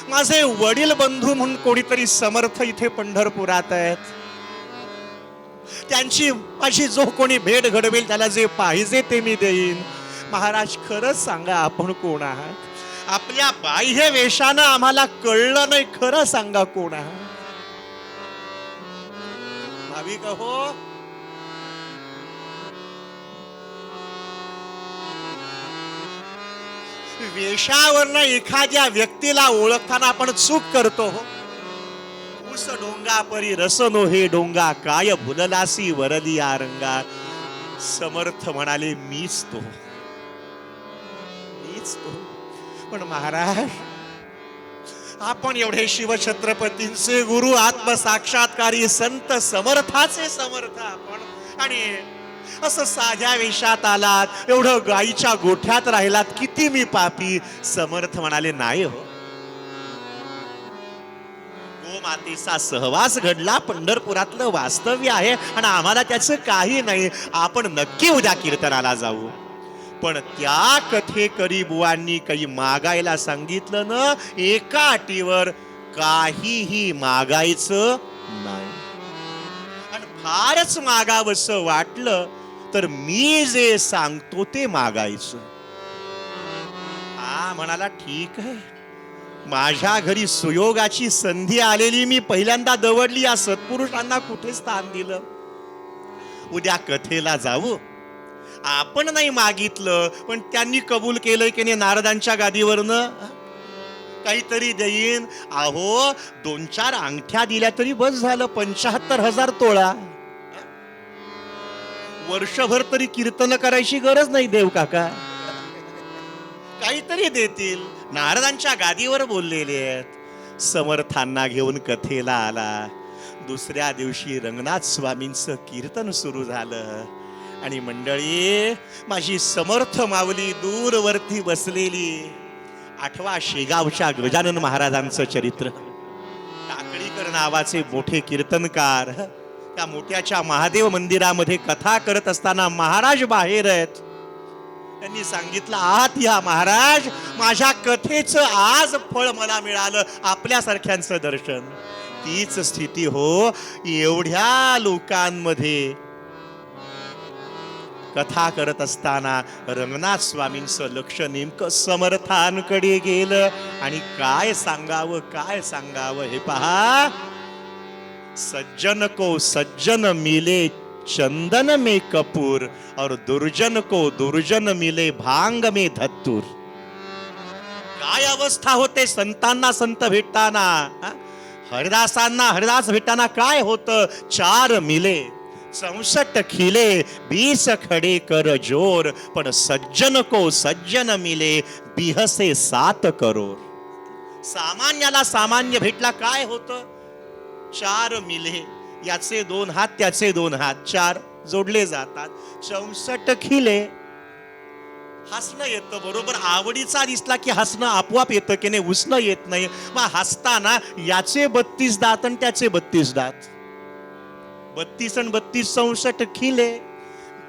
माझे वडील बंधू म्हणून कोणीतरी समर्थ इथे पंढरपुरात आहेत. त्यांची माझी जो कोणी भेट घडवेल त्याला जे पाहिजे ते मी देईन. महाराज खरंच सांगा आपण कोण आहात? आपल्या बाह्य वेशानं आम्हाला कळलं नाही, खरं सांगा कोण आहात? भाविक हो, वेशावरनं एखाद्या व्यक्तीला ओळखताना आपण चूक करतो. ऊस डोंगा परी रस नो हे डोंगा, काय भुललासी वरली या रंगा. समर्थ म्हणाले मीच तो. पण महाराज, आपण एवढे शिवछत्रपतींचे गुरु, आत्मसाक्षात्कारी संत समर्थाचे समर्थ आपण, आणि असं साध्या वेशात आलात, एवढं गाईच्या गोठ्यात राहिलात, किती मी पापी. समर्थ म्हणाले नाही हो, गोमातेचा सहवास घडला, पंढरपुरातलं वास्तव्य आहे आणि आम्हाला त्याचं काही नाही. आपण नक्की उद्या कीर्तनाला जाऊ. पण त्या कथेकरी बुवांनी काही मागायला सांगितलं ना, एका अटीवर, काहीही मागायचं नाही. आणि फारच मागावंसं वाटलं तर मी जे सांगतो ते मागायचं. हा म्हणाला ठीक आहे, माझ्या घरी सुयोगाची संधी आलेली, मी पहिल्यांदा दवडली, या सत्पुरुषांना कुठे स्थान दिलं. उद्या कथेला जाऊ. आपण नाही मागितलं पण त्यांनी कबूल केलं की नाही, नारदांच्या गादीवरनं काहीतरी देईन. अहो 2-4 अंगठ्या दिल्या तरी बस झालं. 75,000 तोळा. वर्षभर तरी कीर्तन करायची गरज नाही देव काका, काहीतरी देतील. नारदांच्या गादीवर बोललेले आहेत. समर्थांना घेऊन कथेला आला. दुसऱ्या दिवशी रंगनाथ स्वामींचं कीर्तन सुरू झालं. आणि मंडळी, माझी समर्थ माऊली दूरवरती बसलेली, 8व्या शेगावच्या गजानन महाराजांचं चरित्र. टाकळीकर नावाचे मोठे कीर्तनकार, त्या मोठ्याच्या महादेव मंदिरामध्ये कथा करत असताना महाराज बाहेर आहेत. त्यांनी सांगितलं, आत या महाराज, माझ्या कथेचं आज फळ मला मिळालं, आपल्यासारख्यांचं दर्शन. तीच स्थिती हो, एवढ्या लोकांमध्ये कथा करत असताना रंगनाथ स्वामींचं लक्ष नेमकं समर्थांकडे गेलं. आणि काय सांगावं हे पहा. सज्जन को सज्जन मिले चंदन में कपूर, और दुर्जन को दुर्जन मिले भांग में धतूर. काय अवस्था होते संतांना संत भेटताना, हरिदासांना हरिदास भेटताना काय होतं. 4 मिले 64 खिले 20 खडे कर जोर, पण सज्जन को सज्जन मिले बिहसे 7 करोड. सामान्याला सामान्य भेटला काय होतं. 4 मिले, याचे 2 हात त्याचे 2 हात, 4 जोडले जातात. 64 खिले. हसणं येतं बरोबर, आवडीचा दिसला की हसणं आपोआप येतं की नाही, उसणं येत नाही. मग हसताना याचे 32 दात आणि त्याचे 32 दात, 32 आणि 32 64 खिले.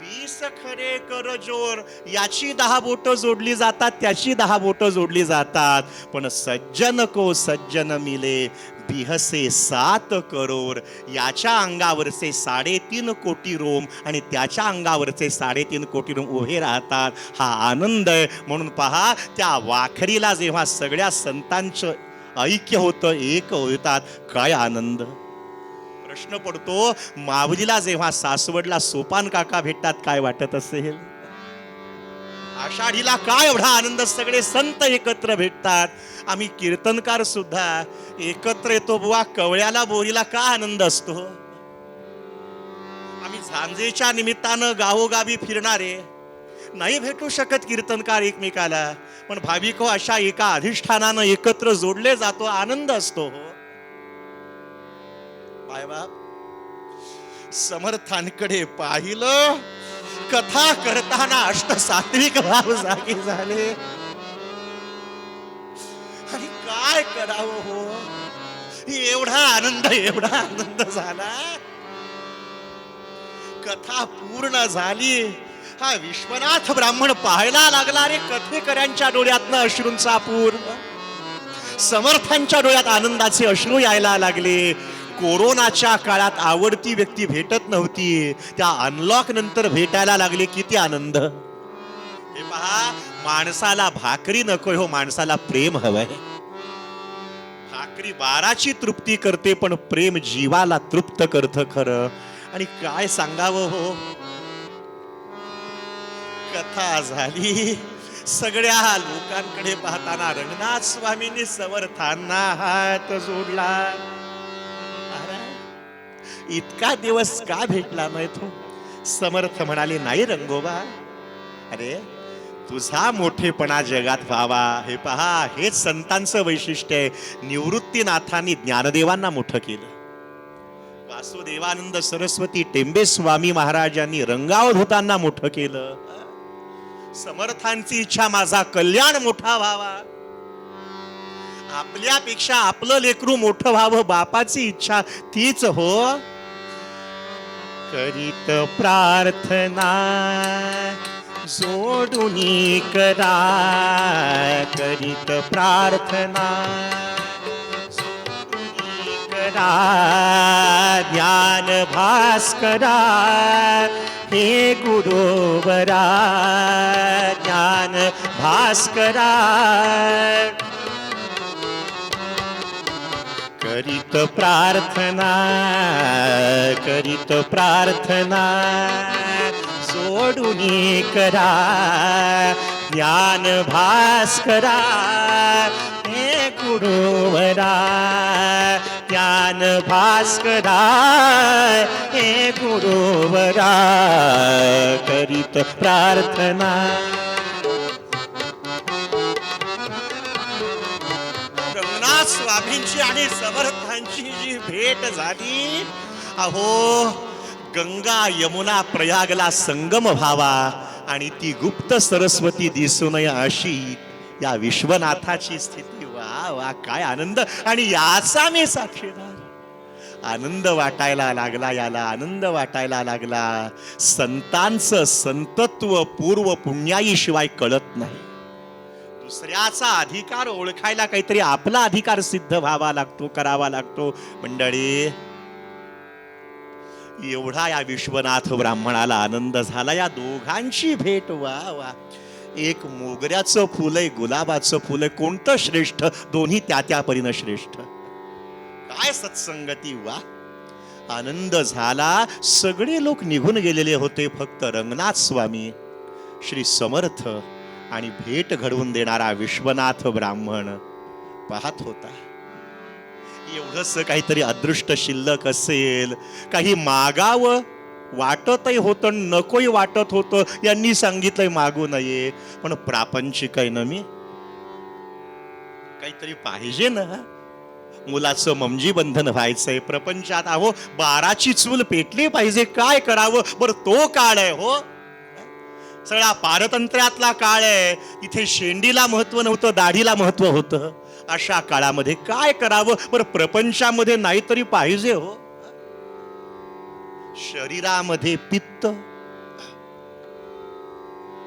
20 खडे कर जोर, याची 10 बोटं जोडली जातात, त्याची 10 बोटं जोडली जातात. पण सज्जन को सज्जन मिले बिहसे 7 करोड. याच्या अंगावरचे 3.5 कोटी रोम आणि त्याच्या अंगावरचे 3.5 कोटी रोम उभे राहतात. हा आनंद आहे. म्हणून पहा, त्या वाखरीला जेव्हा सगळ्या संतांचं ऐक्य होतं, एक होतात, काय आनंद. प्रश्न पडतो, माऊलीला जेव्हा सासवडला सोपान काका भेटतात, काय वाटत असेल. आषाढीला काय एवढा आनंद, सगळे संत एकत्र भेटतात. आम्ही कीर्तनकार सुद्धा एकत्र येतो. बुवा कवळ्याला बोरीला काय आनंद असतो. आम्ही झांजेच्या निमित्तानं गावोगावी फिरणारे, नाही भेटू शकत कीर्तनकार एकमेकाला, पण भाविक हो अशा एका अधिष्ठानानं एकत्र जोडले जातो, आनंद असतो. मायबाप समर्थांकडे पाहिलं, कथा करताना अष्टसात्विक भाव जागे झाले. आणि काय करावं हो, एवढा आनंद झाला. कथा पूर्ण झाली. हा विश्वनाथ ब्राह्मण पाहायला लागला. रे कथेकऱ्यांच्या डोळ्यातनं अश्रूंचा पूर. समर्थांच्या डोळ्यात आनंदाचे अश्रू यायला लागले. कोरोनाच्या काळात आवडती व्यक्ती भेटत नव्हती, त्या अनलॉक नंतर भेटायला लागले. किती आनंद. हे पहा, माणसाला भाकरी नकोय हो, माणसाला प्रेम हवंय. भाकरी बाराची तृप्ती करते, पण प्रेम जीवाला तृप्त करतं खरं. आणि काय सांगावं हो, कथा झाली. सगळ्या लोकांकडे पाहताना रंगनाथ स्वामींनी समर्थांना हात जोडला. इतका दिवस का भेटला नाही तो? समर्थ म्हणाले, नाही रंगोबा, अरे तुझा मोठेपणा जगात व्हावा. हे पहा, हेच संतांचं वैशिष्ट्य आहे. निवृत्तीनाथांनी ज्ञानदेवांना मोठं केलं. वासुदेवानंद सरस्वती टेंबे स्वामी महाराजांनी रंगावधूतांना मोठं केलं. समर्थांची इच्छा माझा कल्याण मोठा व्हावा. आपल्यापेक्षा आपलं लेकरू मोठं व्हावं, बापाची इच्छा तीच हो. करीत प्रार्थना जोडुनी करा, करीत प्रार्थना जोडुनी करा. ज्ञान भास्करा हे गुरुवरा, ज्ञान भास्करा. करीत प्रार्थना, करीत प्रार्थना जोडुनी करा. ज्ञान भास्करा हे गुरुवरा, ज्ञान भास्करा हे गुरुवरा. करीत प्रार्थना. रंगनाथ स्वामींची आणि समर्थांची जी भेट झाली, अहो गंगा यमुना प्रयागला संगम व्हावा आणि ती गुप्त सरस्वती दिसू नये अशी या विश्वनाथाची स्थिती. वा वा, काय आनंद. आणि याचा मी साक्षीदार. आनंद वाटायला लागला, याला आनंद वाटायला लागला. संतांचं संतत्व पूर्व पुण्याई शिवाय कळत नाही. दुसऱ्याचा अधिकार ओळखायला काहीतरी आपला अधिकार सिद्ध व्हावा लागतो, करावा लागतो. मंडळी, एवढा या विश्वनाथ ब्राह्मणाला आनंद झाला. या दोघांची भेट, वा वा. एक मोगऱ्याचं फुल आहे, गुलाबाचं फुल आहे. कोणतं श्रेष्ठ? दोन्ही त्या त्या परीनं श्रेष्ठ. काय सत्संगती. वा, आनंद झाला. सगळे लोक निघून गेलेले होते, फक्त रंगनाथ स्वामी, श्री समर्थ आणि भेट घडवून देणारा विश्वनाथ ब्राह्मण पाहत होता. एवढंच काहीतरी अदृष्ट शिल्लक असेल, काही मागावं वाटतही होतं, नकोही वाटत होतं. यांनी सांगितलंय मागू नये, पण प्रापंचिक आहे ना मी, काहीतरी पाहिजे ना. मुलाचं ममजी बंधन व्हायचंय प्रपंचात. अहो, बाराची चूल पेटली पाहिजे. काय करावं बरं? तो काळ आहे हो, सगळा पारतंत्र्यातला काळ आहे. इथे शेंडीला महत्व नव्हतं, दाढीला महत्व होतं. अशा काळामध्ये काय करावं बरं? प्रपंचामध्ये नाहीतरी पाहिजे हो. शरीरामध्ये पित्त,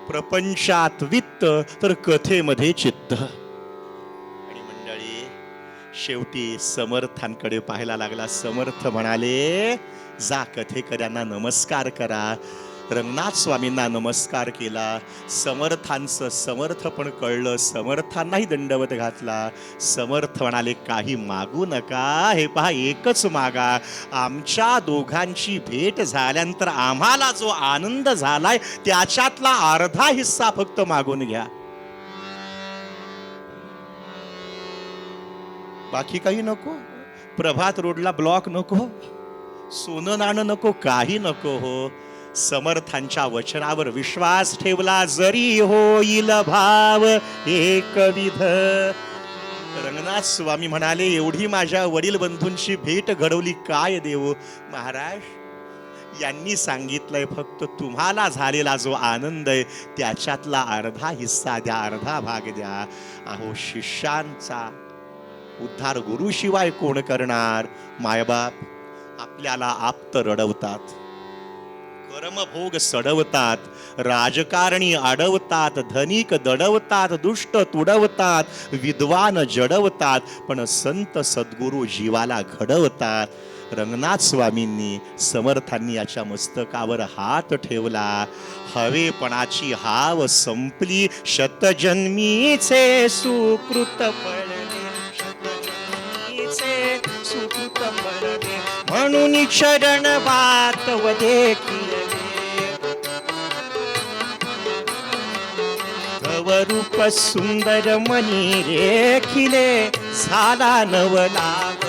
प्रपंचात वित्त, तर कथेमध्ये चित्त. आणि मंडळी, शेवटी समर्थांकडे पाहायला लागला. समर्थ म्हणाले, जा कथेकऱ्यांना नमस्कार करा. रंगनाथ स्वामींना नमस्कार केला. समर्थांचं समर्थ पण कळलं, समर्थांनाही दंडवत घातला. समर्थ म्हणाले, काही मागू नका. हे पहा, एकच मागा. आमच्या दोघांची भेट झाल्यानंतर आम्हाला जो आनंद झालाय त्याच्यातला अर्धा हिस्सा फक्त मागून घ्या. बाकी काही नको. प्रभात रोडला ब्लॉक नको, सोनं नाणं नको, काही नको हो. समर्थांच्या वचनावर विश्वास ठेवला. जरी होईल भाव एकविध. रंगनाथ स्वामी म्हणाले, एवढी माझ्या वडील बंधूंची भेट घडवली, काय देऊ महाराज. यांनी सांगितलंय फक्त तुम्हाला झालेला जो आनंद आहे त्याच्यातला अर्धा हिस्सा द्या, अर्धा भाग द्या. अहो, शिष्यांचा उद्धार गुरुशिवाय कोण करणार? मायबाप आपल्याला आप्त रडवतात, कर्मभोग सडवतात, राजकारणी अडवतात, धनिक दडवतात, दुष्ट तुडवतात, विद्वान जडवतात, पण संत सद्गुरू जीवाला घडवतात. रंगनाथ स्वामींनी समर्थांनी याच्या मस्तकावर हात ठेवला. हवेपणाची हाव संपली, शतजन्मीचे सुकृत फळले, शतजन्मीचे सुकृत फळले, म्हणून चरण वातव देखील तव रूप सुंदर मनी रेखिले, झाला नवलाव,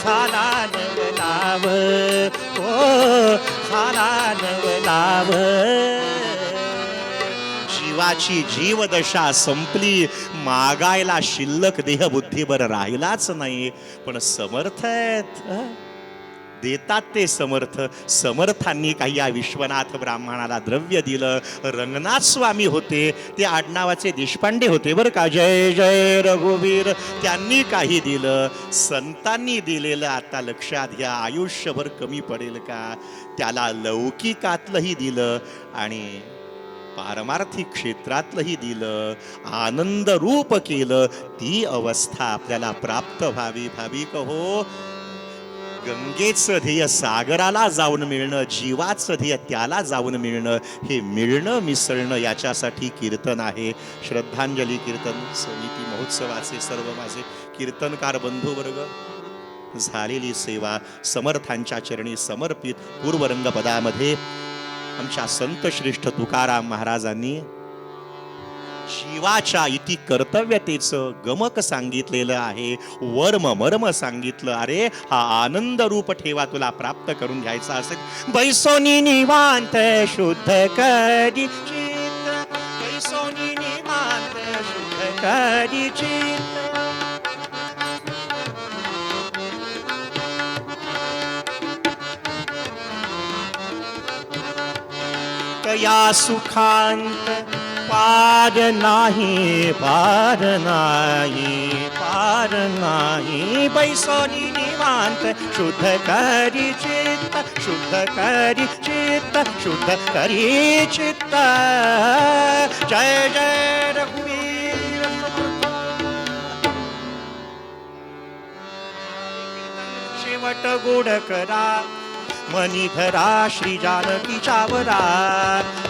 झाला नवलाव, ओ झाला नवलाव. जीवाची जीवदशा संपली, मागायला शिल्लक देह बुद्धीवर राहिलाच नाही. पण समर्थ आहेत, देतात ते समर्थ. समर्थांनी काही या विश्वनाथ ब्राह्मणाला द्रव्य दिलं. रंगनाथ स्वामी होते, ते आडनावाचे देशपांडे होते बरं का. जय जय रघुवीर. त्यांनी काही दिलं. संतांनी दिलेलं आता लक्षात घ्या, आयुष्यभर कमी पडेल का. त्याला लौकिकातलंही दिलं आणि पारमार्थिक क्षेत्रातलंही दिलं, आनंद रूप केलं. ती अवस्था आपल्याला प्राप्त व्हावी. भाविक हो, गंगेचं ध्येय सागराला जाऊन मिळणं, जीवाचं ध्येय त्याला जाऊन मिळणं, हे मिळणं मिसळणं याच्यासाठी कीर्तन आहे. श्रद्धांजली कीर्तन समिती महोत्सवाचे सर्व माझे कीर्तनकार बंधुवर्ग, झालेली सेवा समर्थांच्या चरणी समर्पित. पूर्वरंग पदामध्ये आमच्या संत श्रेष्ठ तुकाराम महाराजांनी जीवाच्या इति कर्तव्यतेचं गमक सांगितलेलं आहे. वर्म मर्म सांगितलं. अरे हा आनंद रूप ठेवा तुला प्राप्त करून घ्यायचा असेल. बैसोनी निवांत शुद्ध करी चित्त, बैसोनी निवांत शुद्ध करी चित्त. कया सुखांत पार नाही, पार नाही, पार नाही. बैसोनी निवांत शुद्ध करी चित्त, शुद्ध करी चित्त, शुद्ध करी चित्त. जय जय रघुवीर समर्थ. शेवट गोड करा मनी धरा श्री जानकीच्या वरा.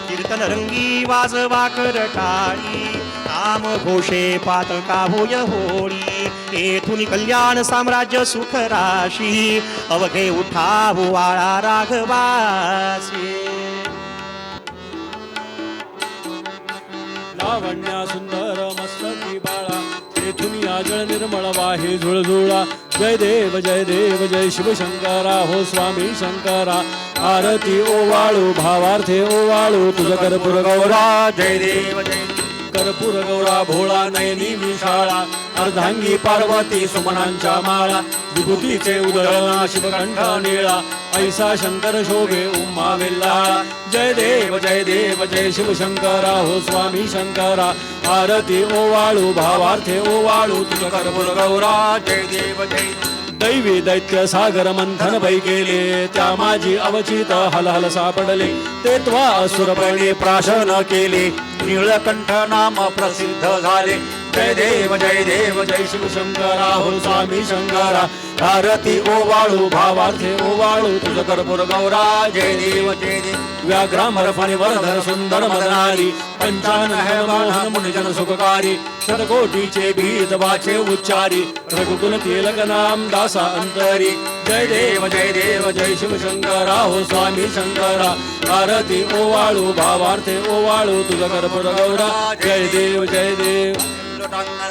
कीर्तन रंगी वाजवा करटाळी, नाम घोषे पातका होय होळी. येथून कल्याण साम्राज्य सुख राशी, अवघे उठावू वाळा राघवासी. लावण्या सुंदर मस्तकी बाळा, तेथून जळ निर्मळ वाहे झुळझुळा. जय देव जय देव जय शिवशंकरा, हो स्वामी शंकरा. आरती ओवाळू भावार्थे ओवाळू, तुझ कर्पूर गौरा. जय देव जय कर्पूर गौरा भोळा नयनी विशाळा. अर्धांगी पार्वती सुमनांच्या माळा, विभूतीचे उदळणा शिवकंठ निळा. ऐसा शंकर शोभे उमा वेल्लाळा. जय देव जय शिवशंकरा, हो स्वामी शंकरा. आरती ओवाळू भावार्थे ओवाळू, तुझ कर्पूर गौरा. जय देव जय दैवी दैत्य सागर मंथन भै केले, त्या माझी अवचित हलहल सापडले. ते त्वा असुरपणे प्राशन केले, नीळकंठ नाम प्रसिद्ध झाले. जय देव जय शिवशंकरा, हो स्वामी शंकरा. आरती ओवाळू भावार्थे ओवाळू, तुझ कर्पूर गौरा. जय देव व्याघ्रांबर फणिवरधर सुंदर मदनारी. पंचानन है मोहन मुनिजन सुखकारी. शतकोटीचे भीत वाचे उच्चारी. रघुकुल तिलक नाम दासा अंतरी. जय देव जय शिवशंकरा, हो स्वामी शंकरा. आरती ओवाळू भावार्थे ओवाळू, तुझ कर्पूर गौरा. जय देव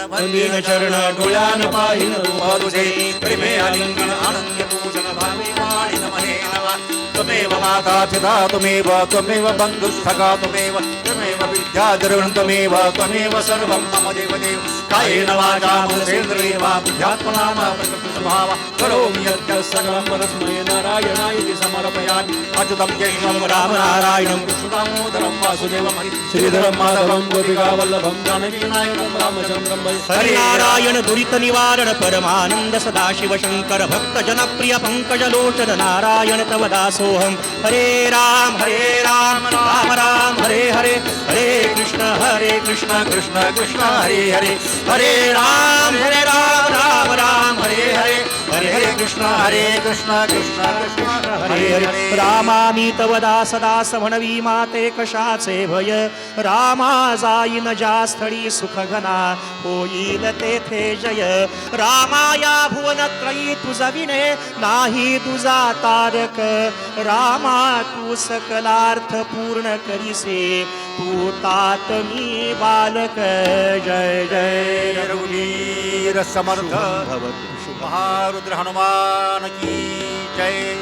वंदीन चरण डोळ्यान पाहिन रूप तुझे. प्रेमे आलिंगन आनंद पूजन भावे वाणी नमहे नमः. त्वमेव माता पिता त्वमेव, त्वमेव बंधुस्थका त्वमेव, त्वमेव विद्याद्रवणत्वमेव त्वमेव सर्वं मम देवदेव कायेन वाचा मनसेन्द्रियेण वा बुद्ध्यात्मना वा प्रकृतिस्वभावा करोमि यद्यत् सकलं परस्मै नारायणाय समर्पयामि अच्युतं केशवं रामनारायणं कृष्णदामोदरं वासुदेवं श्रीधरं माधवं गोपिकावल्लभं जानकीनायकं रामचन्द्रं वै हरिनारायण दुरित निवारण परमानंद सदाशिव शंकर भक्त जनप्रिय पंकज लोचन नारायण तव दासोहम हरे राम राम राम हरे हरे हरे कृष्ण कृष्ण कृष्ण हरे हरे हरे राम राम राम हरे हरे हरे हरे कृष्ण कृष्ण कृष्ण हरे हरे रामामी तव दास दास म्हणवी माते कशाचे भय रामा जाईन ज्या स्थळी सुख घना होईल तेथे जय रामाया भुवन त्रयी तुझ विने नाही तुझा तारक रामा तू सकलार्थ पूर्ण करीसे तू तात मी बालक जय जय रघुवीर समर्थ महारुद्र हनुमान की जय.